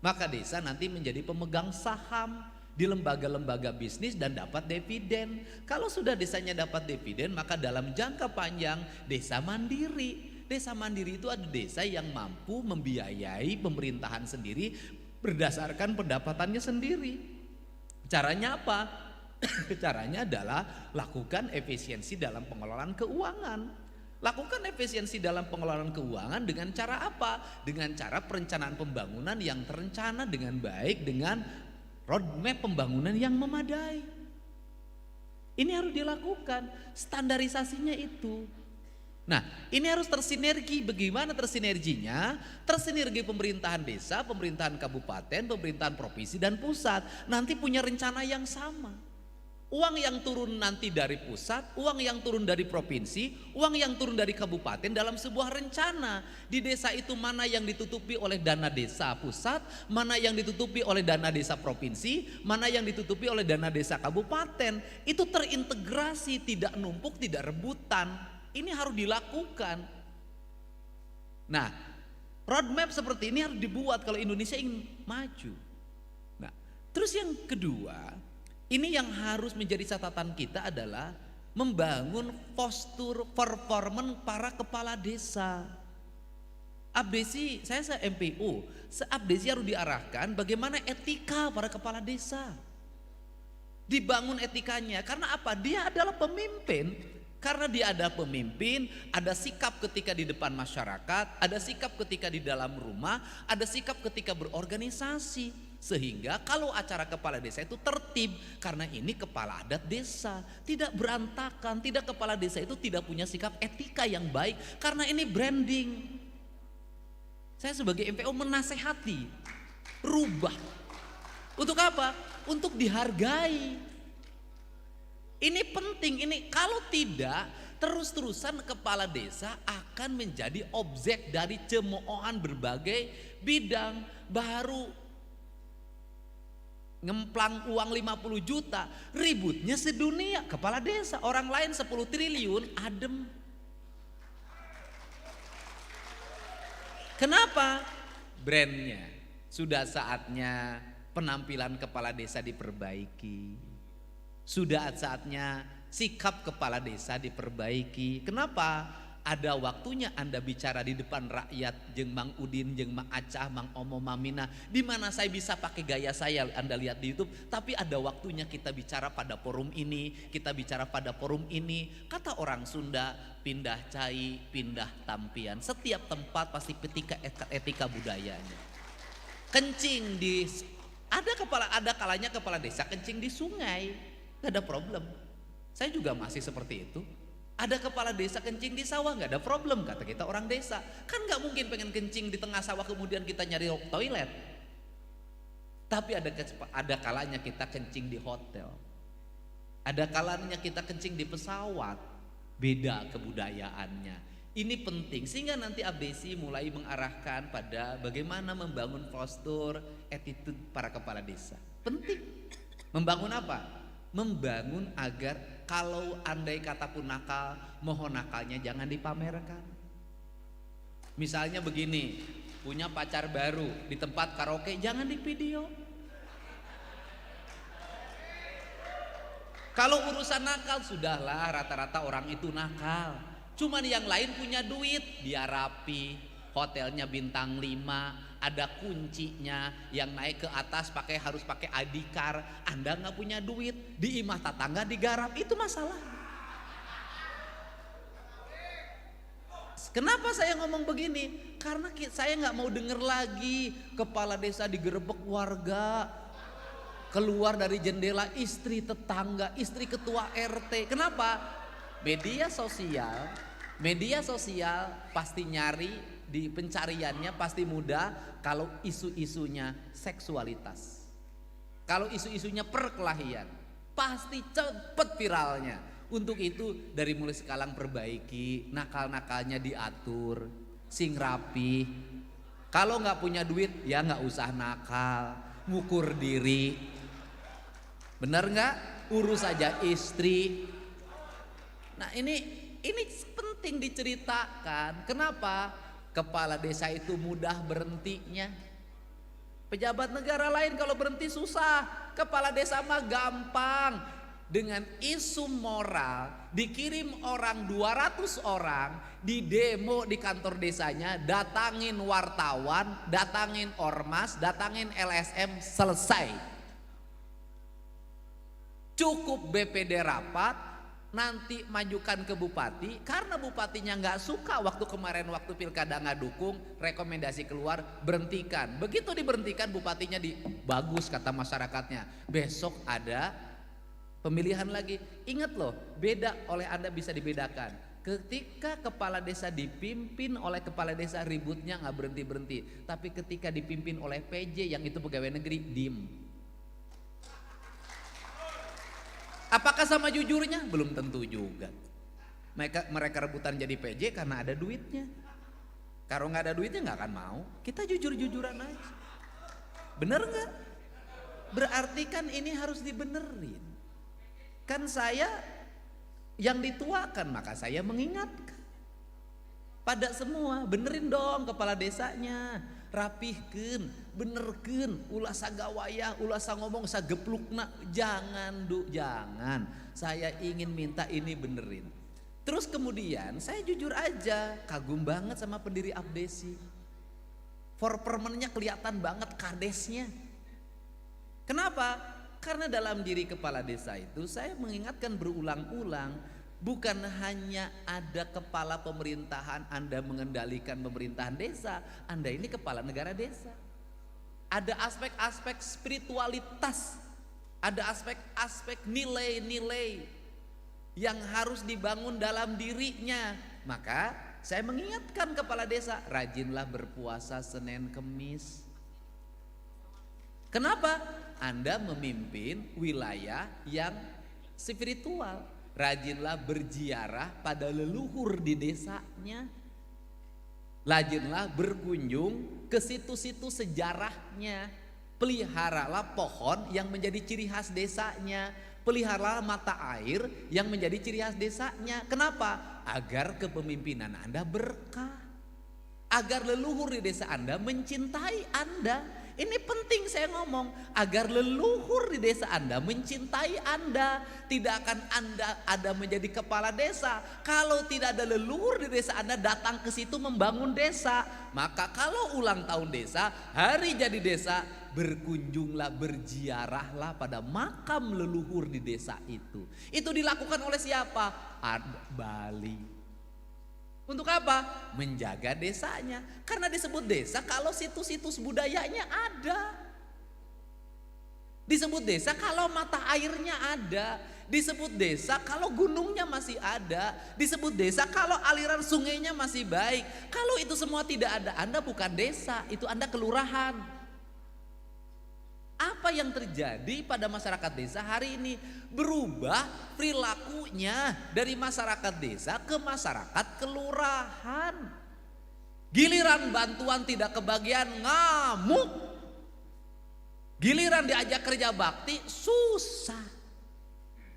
Maka desa nanti menjadi pemegang saham di lembaga-lembaga bisnis dan dapat dividen. Kalau sudah desanya dapat dividen, maka dalam jangka panjang desa mandiri. Desa mandiri itu ada desa yang mampu membiayai pemerintahan sendiri berdasarkan pendapatannya sendiri. Caranya apa? Caranya adalah lakukan efisiensi dalam pengelolaan keuangan. Lakukan efisiensi dalam pengelolaan keuangan dengan cara apa? Dengan cara perencanaan pembangunan yang terencana dengan baik, dengan roadmap pembangunan yang memadai. Ini harus dilakukan, standarisasinya itu. Nah, ini harus tersinergi. Bagaimana tersinerginya? Tersinergi pemerintahan desa, pemerintahan kabupaten, pemerintahan provinsi dan pusat. Nanti punya rencana yang sama. Uang yang turun nanti dari pusat, uang yang turun dari provinsi, uang yang turun dari kabupaten dalam sebuah rencana. Di desa itu mana yang ditutupi oleh dana desa pusat, mana yang ditutupi oleh dana desa provinsi, mana yang ditutupi oleh dana desa kabupaten. Itu terintegrasi, tidak numpuk, tidak rebutan. Ini harus dilakukan. Nah, roadmap seperti ini harus dibuat kalau Indonesia ingin maju. Nah, terus yang kedua, ini yang harus menjadi catatan kita adalah membangun postur performan para kepala desa. Abdesi, saya MPO, Abdesi harus diarahkan bagaimana etika para kepala desa. Dibangun etikanya, karena apa? Dia adalah pemimpin. Karena dia ada pemimpin, ada sikap ketika di depan masyarakat, ada sikap ketika di dalam rumah, ada sikap ketika berorganisasi. Sehingga kalau acara kepala desa itu tertib, karena ini kepala adat desa, tidak berantakan. Tidak, kepala desa itu tidak punya sikap etika yang baik, karena ini branding. Saya sebagai MPO menasehati, rubah. Untuk apa? Untuk dihargai. Ini penting, ini kalau tidak terus-terusan kepala desa akan menjadi objek dari cemoohan berbagai bidang. Baru ngemplang uang 50 juta, ributnya sedunia kepala desa. Orang lain 10 triliun adem. Kenapa? Brandnya. Sudah saatnya penampilan kepala desa diperbaiki. Sudah saatnya sikap kepala desa diperbaiki. Kenapa? Ada waktunya Anda bicara di depan rakyat, jeng Mang Udin, jeng Mang Acah, Mang Omo, Mamina. Di mana saya bisa pakai gaya saya, Anda lihat di YouTube. Tapi ada waktunya kita bicara pada forum ini, kita bicara pada forum ini. Kata orang Sunda, pindah cai, pindah tampian. Setiap tempat pasti etika budayanya. Kencing di, ada kalanya kepala desa kencing di sungai. Gak ada problem. Saya juga masih seperti itu. Ada kepala desa kencing di sawah, gak ada problem, kata kita orang desa. Kan gak mungkin pengen kencing di tengah sawah kemudian kita nyari toilet. Tapi ada kalanya kita kencing di hotel. Ada kalanya kita kencing di pesawat. Beda kebudayaannya. Ini penting sehingga nanti Abdesi mulai mengarahkan pada bagaimana membangun postur, attitude para kepala desa. Penting. Membangun apa? Membangun agar kalau andai kata pun nakal, mohon nakalnya jangan dipamerkan. Misalnya begini, punya pacar baru di tempat karaoke, jangan di video. Kalau urusan nakal, sudahlah, rata-rata orang itu nakal. Cuman yang lain punya duit, dia rapi, hotelnya bintang 5, ada kuncinya, yang naik ke atas harus pakai ID card. Anda nggak punya duit, di imah tetangga digarap, itu masalah. Kenapa saya ngomong begini? Karena saya nggak mau denger lagi kepala desa digerebek warga, keluar dari jendela istri tetangga, istri ketua RT. Kenapa? Media sosial pasti nyari, di pencariannya pasti mudah kalau isu-isunya seksualitas. Kalau isu-isunya perkelahian, pasti cepet viralnya. Untuk itu dari mulai sekarang perbaiki, nakal-nakalnya diatur, sing rapi. Kalau nggak punya duit ya nggak usah nakal, ngukur diri. Bener nggak? Urus saja istri. Nah ini penting diceritakan. Kenapa? Kepala desa itu mudah berhentinya. Pejabat negara lain kalau berhenti susah, kepala desa mah gampang. Dengan isu moral dikirim orang 200 orang di demo di kantor desanya, datangin wartawan, datangin ormas, datangin LSM, selesai. Cukup BPD rapat, nanti majukan ke bupati. Karena bupatinya nggak suka waktu pilkada nggak dukung, rekomendasi keluar, berhentikan. Begitu diberhentikan, bupatinya bagus kata masyarakatnya. Besok ada pemilihan lagi. Ingat loh, beda oleh Anda bisa dibedakan. Ketika kepala desa dipimpin oleh kepala desa, ributnya nggak berhenti-berhenti. Tapi ketika dipimpin oleh PJ yang itu pegawai negeri, diem. Apakah sama jujurnya? Belum tentu juga. Mereka rebutan jadi PJ karena ada duitnya. Kalau nggak ada duitnya nggak akan mau. Kita jujur-jujuran aja. Bener nggak? Berarti kan ini harus dibenerin. Kan saya yang dituakan, maka saya mengingatkan pada semua, benerin dong kepala desanya, rapihkeun, benerkeun, ulah sagawayah, ulah ngomong sageplukna, jangan jangan. Saya ingin minta ini benerin. Terus kemudian saya jujur aja, kagum banget sama pendiri Abdesi. Forpermennya kelihatan banget kadesnya. Kenapa? Karena dalam diri kepala desa itu saya mengingatkan berulang-ulang, bukan hanya ada kepala pemerintahan, Anda mengendalikan pemerintahan desa, Anda ini kepala negara desa. Ada aspek-aspek spiritualitas, ada aspek-aspek nilai-nilai yang harus dibangun dalam dirinya. Maka saya mengingatkan kepala desa, rajinlah berpuasa Senin Kemis. Kenapa? Anda memimpin wilayah yang spiritual. Rajinlah berziarah pada leluhur di desanya. Rajinlah berkunjung ke situs-situs sejarahnya. Peliharalah pohon yang menjadi ciri khas desanya. Peliharalah mata air yang menjadi ciri khas desanya. Kenapa? Agar kepemimpinan Anda berkah. Agar leluhur di desa Anda mencintai Anda. Ini penting saya ngomong, agar leluhur di desa Anda mencintai Anda. Tidak akan Anda menjadi kepala desa kalau tidak ada leluhur di desa Anda datang ke situ membangun desa. Maka kalau ulang tahun desa, hari jadi desa, berkunjunglah, berziarahlah pada makam leluhur di desa itu. Itu dilakukan oleh siapa? Bali. Untuk apa? Menjaga desanya. Karena disebut desa kalau situs-situs budayanya ada. Disebut desa kalau mata airnya ada. Disebut desa kalau gunungnya masih ada. Disebut desa kalau aliran sungainya masih baik. Kalau itu semua tidak ada, Anda bukan desa, itu Anda kelurahan. Apa yang terjadi pada masyarakat desa hari ini? Berubah perilakunya dari masyarakat desa ke masyarakat kelurahan. Giliran bantuan tidak kebagian, ngamuk. Giliran diajak kerja bakti, susah.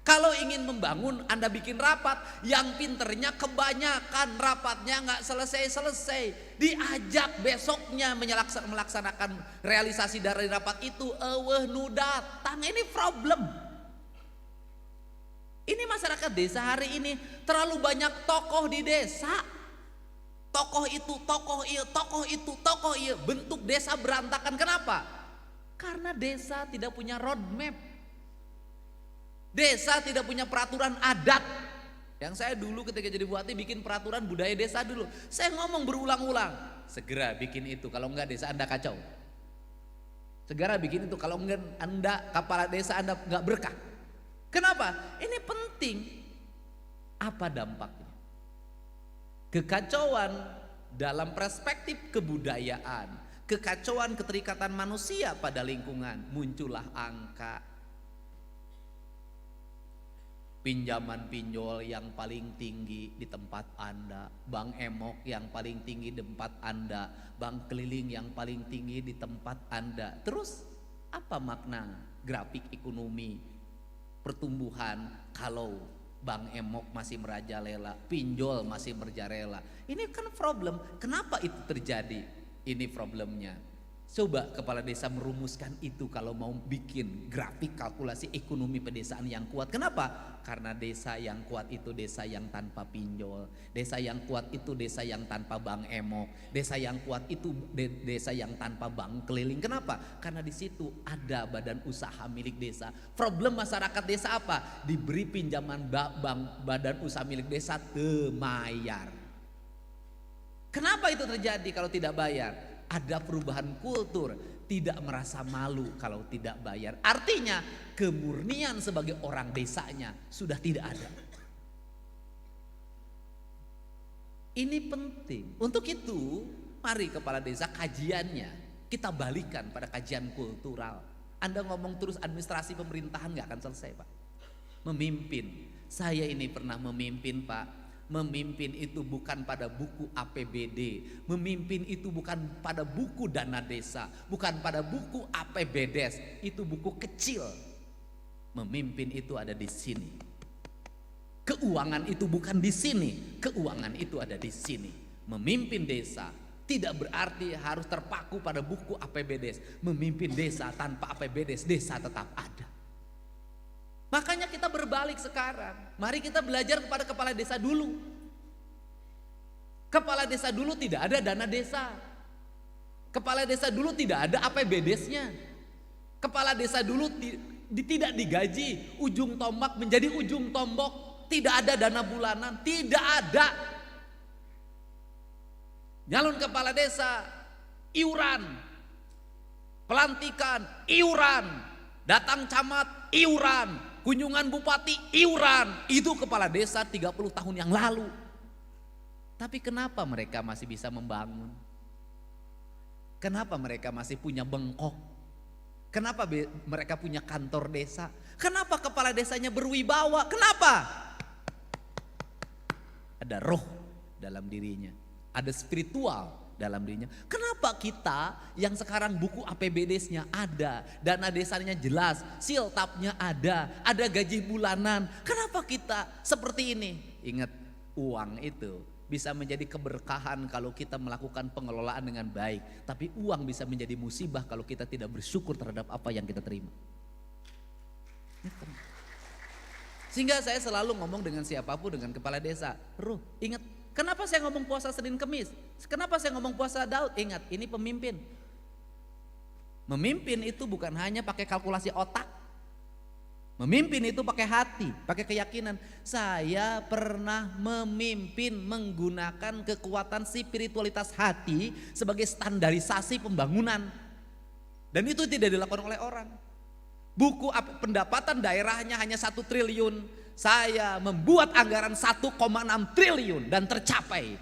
Kalau ingin membangun, Anda bikin rapat, yang pinternya kebanyakan rapatnya nggak selesai-selesai. Diajak besoknya melaksanakan realisasi dari rapat itu, nu datang. Ini problem. Ini masyarakat desa hari ini terlalu banyak tokoh di desa. Tokoh itu, tokoh iya, tokoh itu, tokoh iya. Bentuk desa berantakan. Kenapa? Karena desa tidak punya roadmap. Desa tidak punya peraturan adat. Yang saya dulu ketika jadi bupati bikin peraturan budaya desa dulu. Saya ngomong berulang-ulang, segera bikin itu, kalau enggak desa Anda kacau. Segera bikin itu, kalau enggak Anda, kepala desa Anda enggak berkah. Kenapa? Ini penting. Apa dampaknya? Kekacauan dalam perspektif kebudayaan, kekacauan keterikatan manusia pada lingkungan, muncullah angka pinjaman pinjol yang paling tinggi di tempat Anda, bank emok yang paling tinggi di tempat Anda, bank keliling yang paling tinggi di tempat Anda. Terus apa makna grafik ekonomi pertumbuhan kalau bank emok masih merajalela, pinjol masih merajalela? Ini kan problem. Kenapa itu terjadi? Ini problemnya. Coba kepala desa merumuskan itu kalau mau bikin grafik kalkulasi ekonomi pedesaan yang kuat. Kenapa? Karena desa yang kuat itu desa yang tanpa pinjol. Desa yang kuat itu desa yang tanpa bank emok. Desa yang kuat itu desa yang tanpa bank keliling. Kenapa? Karena di situ ada badan usaha milik desa. Problem masyarakat desa apa? Diberi pinjaman bank badan usaha milik desa temayar. Kenapa itu terjadi kalau tidak bayar? Ada perubahan kultur, tidak merasa malu kalau tidak bayar. Artinya kemurnian sebagai orang desanya sudah tidak ada. Ini penting. Untuk itu mari kepala desa kajiannya kita balikan pada kajian kultural. Anda ngomong terus administrasi pemerintahan gak akan selesai, Pak. Memimpin, saya ini pernah memimpin, Pak. Memimpin itu bukan pada buku APBD, memimpin itu bukan pada buku dana desa, bukan pada buku APBDes, itu buku kecil. Memimpin itu ada di sini. Keuangan itu bukan di sini, keuangan itu ada di sini. Memimpin desa tidak berarti harus terpaku pada buku APBDes. Memimpin desa tanpa APBDes, desa tetap ada. Makanya kita berbalik sekarang. Mari kita belajar kepada kepala desa dulu. Kepala desa dulu tidak ada dana desa. Kepala desa dulu tidak ada APBDes-nya. Kepala desa dulu tidak digaji. Ujung tombak menjadi ujung tombok. Tidak ada dana bulanan. Tidak ada. Nyalon kepala desa, iuran. Pelantikan, iuran. Datang camat, iuran. Kunjungan bupati, iuran. Itu kepala desa 30 tahun yang lalu. Tapi kenapa mereka masih bisa membangun? Kenapa mereka masih punya bengkok? Kenapa mereka punya kantor desa? Kenapa kepala desanya berwibawa? Kenapa? Ada roh dalam dirinya. Ada spiritual dalam dirinya. Kenapa kita yang sekarang buku APBDes-nya ada, dana desanya jelas, siltapnya ada gaji bulanan. Kenapa kita seperti ini? Ingat, uang itu bisa menjadi keberkahan kalau kita melakukan pengelolaan dengan baik. Tapi uang bisa menjadi musibah kalau kita tidak bersyukur terhadap apa yang kita terima. Sehingga saya selalu ngomong dengan siapapun, dengan kepala desa, ingat, kenapa saya ngomong puasa Senin Kemis? Kenapa saya ngomong puasa Daud? Ingat, ini pemimpin. Memimpin itu bukan hanya pakai kalkulasi otak. Memimpin itu pakai hati, pakai keyakinan. Saya pernah memimpin menggunakan kekuatan spiritualitas hati sebagai standarisasi pembangunan. Dan itu tidak dilakukan oleh orang. Buku pendapatan daerahnya hanya 1 triliun. Saya membuat anggaran 1,6 triliun dan tercapai.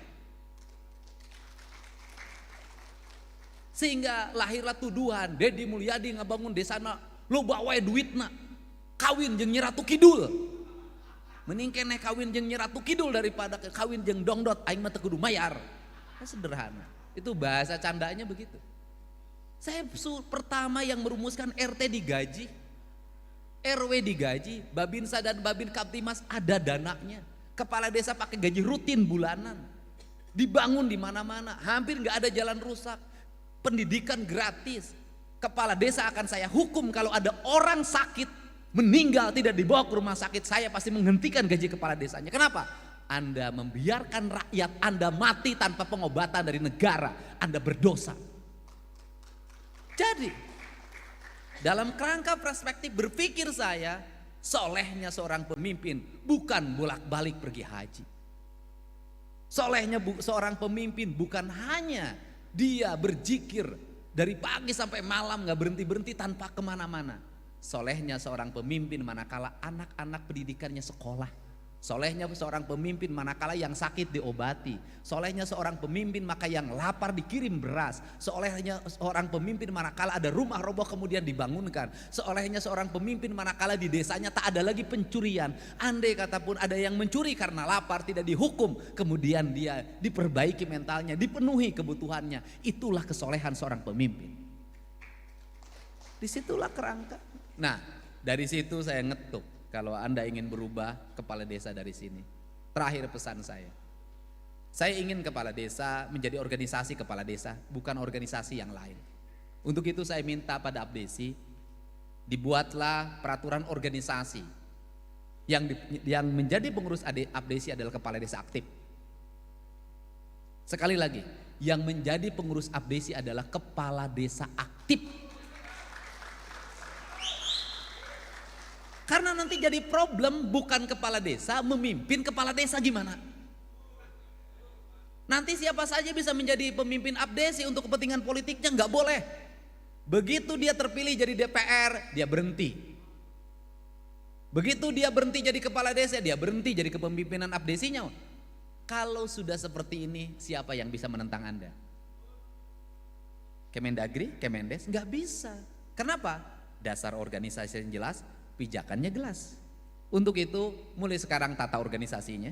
Sehingga lahirlah tuduhan, Deddy Mulyadi ngabangun desana, lo bawa duitna, kawin jeung Nyi Ratu Kidul. Mending keneh kawin jeung Nyi Ratu Kidul daripada kawin jeung dongdot, aing mah teu kudu mayar. Sederhana. Itu bahasa candanya begitu. Saya pertama yang merumuskan RT digaji. RW digaji, Babinsa dan Babin Kaptimas ada dananya. Kepala desa pakai gaji rutin bulanan. Dibangun di mana-mana, hampir nggak ada jalan rusak. Pendidikan gratis. Kepala desa akan saya hukum kalau ada orang sakit meninggal tidak dibawa ke rumah sakit, saya pasti menghentikan gaji kepala desanya. Kenapa? Anda membiarkan rakyat Anda mati tanpa pengobatan dari negara, Anda berdosa. Jadi dalam kerangka perspektif berpikir saya, solehnya seorang pemimpin bukan bolak-balik pergi haji. Solehnya seorang pemimpin bukan hanya dia berzikir dari pagi sampai malam gak berhenti-berhenti tanpa kemana-mana. Solehnya seorang pemimpin manakala anak-anak pendidikannya sekolah. Solehnya seorang pemimpin manakala yang sakit diobati. Solehnya seorang pemimpin maka yang lapar dikirim beras. Solehnya seorang pemimpin manakala ada rumah roboh kemudian dibangunkan. Solehnya seorang pemimpin manakala di desanya tak ada lagi pencurian. Andai kata pun ada yang mencuri karena lapar tidak dihukum, kemudian dia diperbaiki mentalnya, dipenuhi kebutuhannya. Itulah kesolehan seorang pemimpin. Disitulah kerangka. Nah, dari situ saya ngetuk. Kalau Anda ingin berubah kepala desa dari sini. Terakhir pesan saya ingin kepala desa menjadi organisasi kepala desa, bukan organisasi yang lain. Untuk itu saya minta pada Abdesi, dibuatlah peraturan organisasi yang menjadi pengurus Abdesi adalah kepala desa aktif. Sekali lagi, yang menjadi pengurus Abdesi adalah kepala desa aktif. Karena nanti jadi problem bukan kepala desa memimpin kepala desa gimana? Nanti siapa saja bisa menjadi pemimpin Abdesi untuk kepentingan politiknya, nggak boleh. Begitu dia terpilih jadi DPR, dia berhenti. Begitu dia berhenti jadi kepala desa, dia berhenti jadi kepemimpinan Abdesinya. Kalau sudah seperti ini, siapa yang bisa menentang Anda? Kemendagri, Kemendes, nggak bisa. Kenapa? Dasar organisasi yang jelas, pijakannya jelas. Untuk itu mulai sekarang tata organisasinya.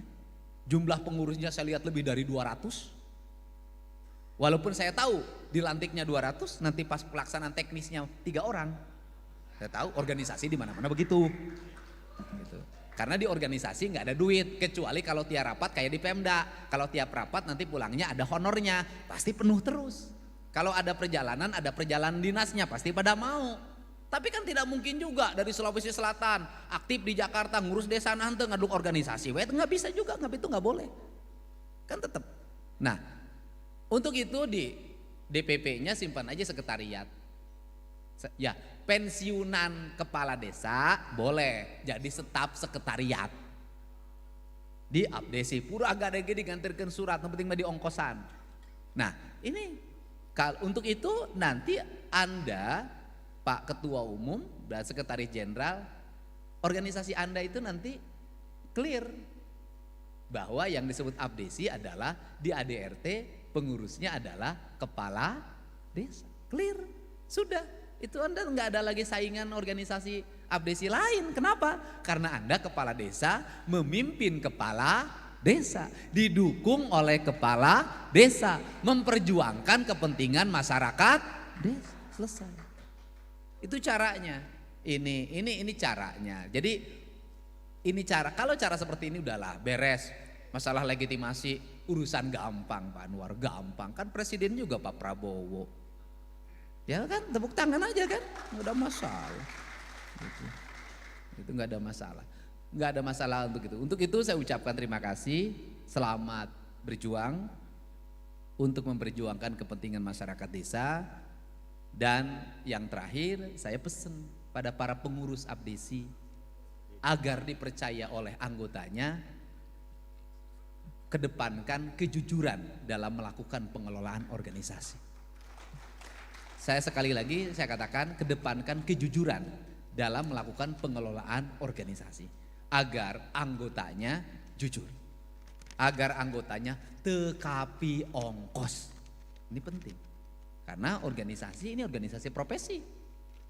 Jumlah pengurusnya saya lihat lebih dari 200. Walaupun saya tahu dilantiknya 200, nanti pas pelaksanaan teknisnya 3 orang. Saya tahu organisasi di mana-mana begitu. Gitu. Karena di organisasi nggak ada duit, kecuali kalau tiap rapat kayak di Pemda. Kalau tiap rapat nanti pulangnya ada honornya, pasti penuh terus. Kalau ada perjalanan dinasnya, pasti pada mau. Tapi kan tidak mungkin juga dari Sulawesi Selatan aktif di Jakarta ngurus desa nanti ngaduk organisasi, nggak bisa juga, itu nggak boleh, kan tetap. Nah, untuk itu di DPP-nya simpan aja sekretariat. Ya, pensiunan kepala desa boleh jadi staf sekretariat. Di Abdesi pura agak ada digantirkan surat, yang penting mah di ongkosan. Nah, ini untuk itu nanti Anda Pak Ketua Umum dan Sekretaris Jenderal, organisasi Anda itu nanti clear bahwa yang disebut Abdesi adalah di ADRT pengurusnya adalah kepala desa. Clear, sudah. Itu Anda nggak ada lagi saingan organisasi Abdesi lain. Kenapa? Karena Anda kepala desa memimpin kepala desa, didukung oleh kepala desa, memperjuangkan kepentingan masyarakat desa. Selesai. Itu caranya. Ini caranya. Jadi ini cara. Kalau cara seperti ini udahlah beres. Masalah legitimasi urusan gampang Pak Anwar, gampang. Kan presiden juga Pak Prabowo. Ya kan, tepuk tangan aja kan, nggak ada masalah. Itu nggak ada masalah. Nggak ada masalah untuk itu. Untuk itu saya ucapkan terima kasih. Selamat berjuang untuk memperjuangkan kepentingan masyarakat desa. Dan yang terakhir saya pesan pada para pengurus Abdesi agar dipercaya oleh anggotanya, kedepankan kejujuran dalam melakukan pengelolaan organisasi. Saya sekali lagi saya katakan kedepankan kejujuran dalam melakukan pengelolaan organisasi agar anggotanya jujur, agar anggotanya tekapi ongkos. Ini penting. Karena organisasi ini organisasi profesi,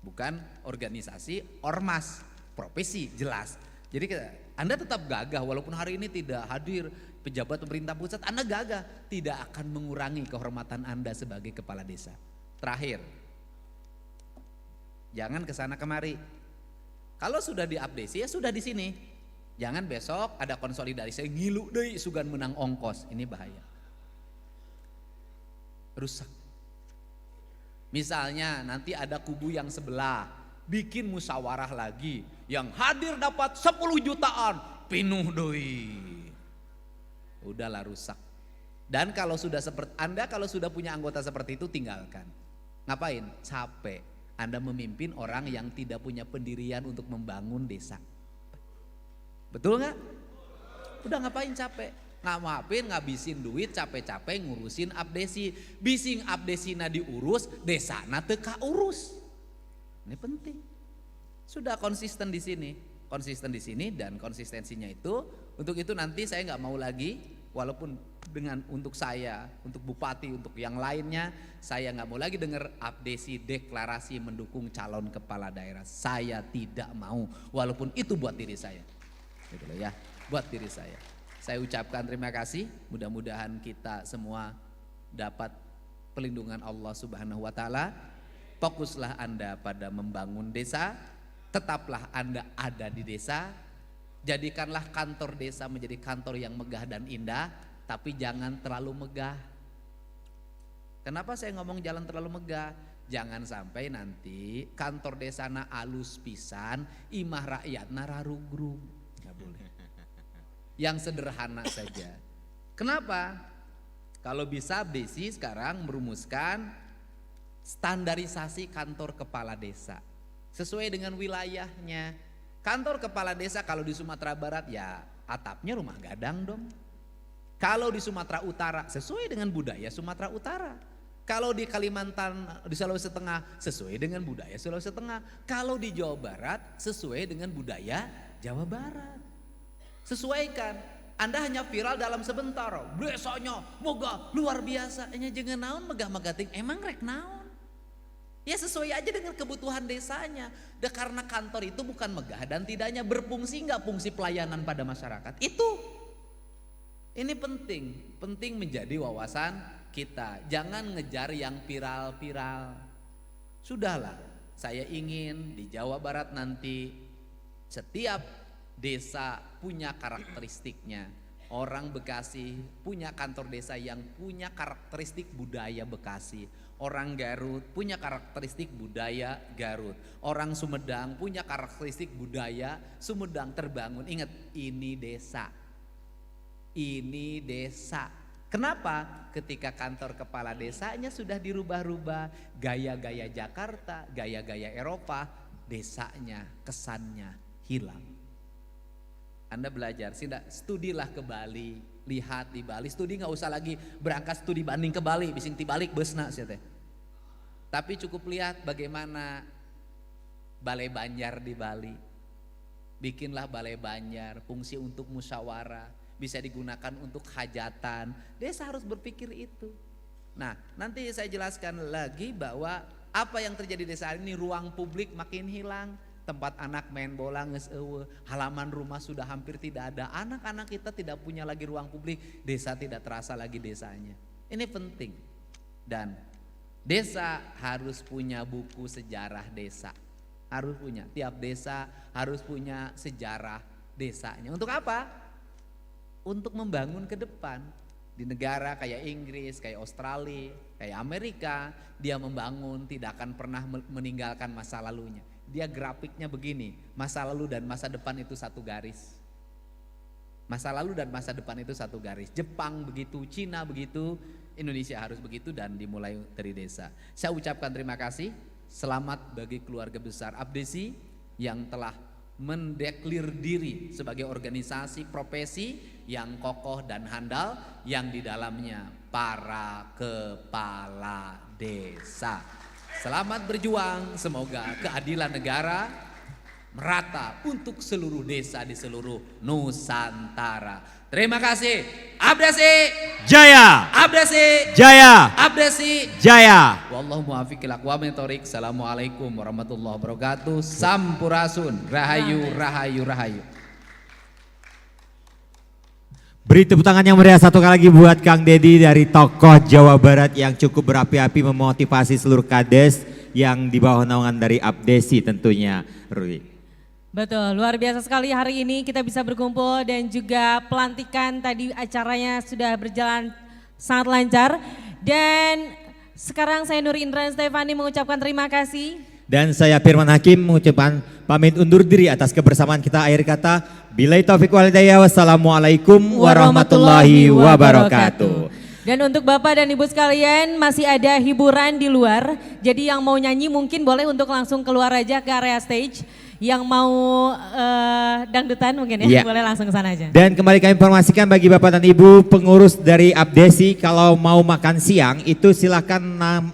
bukan organisasi ormas, profesi jelas. Jadi Anda tetap gagah walaupun hari ini tidak hadir pejabat pemerintah pusat, Anda gagah, tidak akan mengurangi kehormatan Anda sebagai kepala desa. Terakhir, jangan kesana kemari. Kalau sudah diabdesi ya sudah di sini. Jangan besok ada konsolidasi ngilu deui sugan menang ongkos. Ini bahaya. Rusak. Misalnya nanti ada kubu yang sebelah bikin musyawarah lagi, yang hadir dapat 10 jutaan, pinuh doi. Udahlah rusak. Dan kalau sudah seperti Anda, kalau sudah punya anggota seperti itu tinggalkan. Ngapain? Capek. Anda memimpin orang yang tidak punya pendirian untuk membangun desa. Betul nggak? Udah ngapain capek? Ngabisin duit capek-capek ngurusin abdesi. Bising abdesina diurus, desana teka urus. Ini penting. Sudah konsisten di sini. Konsisten di sini dan konsistensinya itu. Untuk itu nanti saya nggak mau lagi, walaupun dengan untuk saya, untuk bupati, untuk yang lainnya, saya nggak mau lagi dengar abdesi deklarasi mendukung calon kepala daerah. Saya tidak mau, walaupun itu buat diri saya. Gitu loh ya, buat diri saya. Saya ucapkan terima kasih. Mudah-mudahan kita semua dapat perlindungan Allah Subhanahu wa taala. Fokuslah Anda pada membangun desa, tetaplah Anda ada di desa. Jadikanlah kantor desa menjadi kantor yang megah dan indah, tapi jangan terlalu megah. Kenapa saya ngomong jalan terlalu megah? Jangan sampai nanti kantor desa na alus pisan, imah rakyat na rarugrug. Nggak boleh. Yang sederhana saja. Kenapa? Kalau bisa Desi sekarang merumuskan standarisasi kantor kepala desa sesuai dengan wilayahnya. Kantor kepala desa kalau di Sumatera Barat ya atapnya rumah gadang dong. Kalau di Sumatera Utara sesuai dengan budaya Sumatera Utara. Kalau di Kalimantan, di Sulawesi Tengah sesuai dengan budaya Sulawesi Tengah. Kalau di Jawa Barat sesuai dengan budaya Jawa Barat. Sesuaikan. Anda hanya viral dalam sebentar. Desanya megah luar biasa. Hanya jangan naon megah-megah ting. Emang rek naon? Ya sesuai aja dengan kebutuhan desanya. Karena kantor itu bukan megah dan tidaknya berfungsi nggak fungsi pelayanan pada masyarakat. Itu. Ini penting. Penting menjadi wawasan kita. Jangan ngejar yang viral-viral. Sudahlah. Saya ingin di Jawa Barat nanti setiap desa punya karakteristiknya. Orang Bekasi punya kantor desa yang punya karakteristik budaya Bekasi. Orang Garut punya karakteristik budaya Garut. Orang Sumedang punya karakteristik budaya Sumedang terbangun. Ingat, ini desa. Ini desa. Kenapa? Ketika kantor kepala desanya sudah dirubah-rubah, gaya-gaya Jakarta, gaya-gaya Eropa, desanya, kesannya hilang. Anda belajar, studilah ke Bali, lihat di Bali. Studi nggak usah lagi berangkat studi banding ke Bali, bising tibalik besna sih teh. Tapi cukup lihat bagaimana Balai Banjar di Bali. Bikinlah Balai Banjar, fungsi untuk musyawarah, bisa digunakan untuk hajatan. Desa harus berpikir itu. Nah, nanti saya jelaskan lagi bahwa apa yang terjadi di desa ini, ruang publik makin hilang. Tempat anak main bola geus eueuh, halaman rumah sudah hampir tidak ada. Anak-anak kita tidak punya lagi ruang publik, desa tidak terasa lagi desanya. Ini penting. Dan desa harus punya buku sejarah desa. Harus punya, tiap desa harus punya sejarah desanya. Untuk apa? Untuk membangun ke depan. Di negara kayak Inggris, kayak Australia, kayak Amerika, dia membangun tidak akan pernah meninggalkan masa lalunya. Dia grafiknya begini, masa lalu dan masa depan itu satu garis. Masa lalu dan masa depan itu satu garis. Jepang begitu, Cina begitu, Indonesia harus begitu dan dimulai dari desa. Saya ucapkan terima kasih, selamat bagi keluarga besar Abdesi yang telah mendeklir diri sebagai organisasi profesi yang kokoh dan handal yang di dalamnya para kepala desa. Selamat berjuang, semoga keadilan negara merata untuk seluruh desa di seluruh Nusantara. Terima kasih. Abdesi Jaya! Abdesi Jaya! Abdesi Jaya! Wallahu muwaffiq ila aqwamit thoriq. Assalamualaikum warahmatullahi wabarakatuh. Sampurasun. Rahayu, rahayu, rahayu. Beri tepuk tangan yang meriah satu kali lagi buat Kang Dedi dari tokoh Jawa Barat yang cukup berapi-api memotivasi seluruh kades yang di bawah naungan dari Abdesi tentunya. Rudi. Betul, luar biasa sekali hari ini kita bisa berkumpul dan juga pelantikan tadi acaranya sudah berjalan sangat lancar. Dan sekarang saya Nur Indra Stefani mengucapkan terima kasih. Dan saya Firman Hakim mengucapkan pamit undur diri atas kebersamaan kita. Akhir kata, billahi taufiq wal hidayah, wassalamualaikum warahmatullahi wabarakatuh. Dan untuk Bapak dan Ibu sekalian masih ada hiburan di luar. Jadi yang mau nyanyi mungkin boleh untuk langsung keluar aja ke area stage. Yang mau dangdutan mungkin ya, Iya. boleh langsung ke sana aja. Dan kembali kami informasikan bagi Bapak dan Ibu pengurus dari Abdesi, kalau mau makan siang itu silakan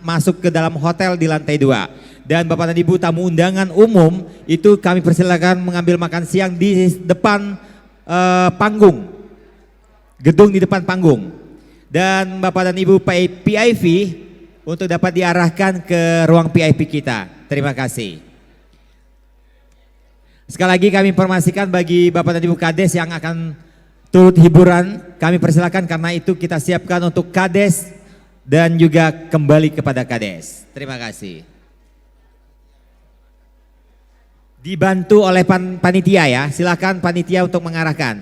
masuk ke dalam hotel di lantai 2. Dan Bapak dan Ibu tamu undangan umum itu kami persilakan mengambil makan siang di depan panggung, gedung di depan panggung. Dan Bapak dan Ibu PIV untuk dapat diarahkan ke ruang VIP kita. Terima kasih. Sekali lagi kami informasikan bagi Bapak dan Ibu Kades yang akan turut hiburan, kami persilakan karena itu kita siapkan untuk Kades dan juga kembali kepada Kades. Terima kasih. Dibantu oleh panitia ya, silakan panitia untuk mengarahkan.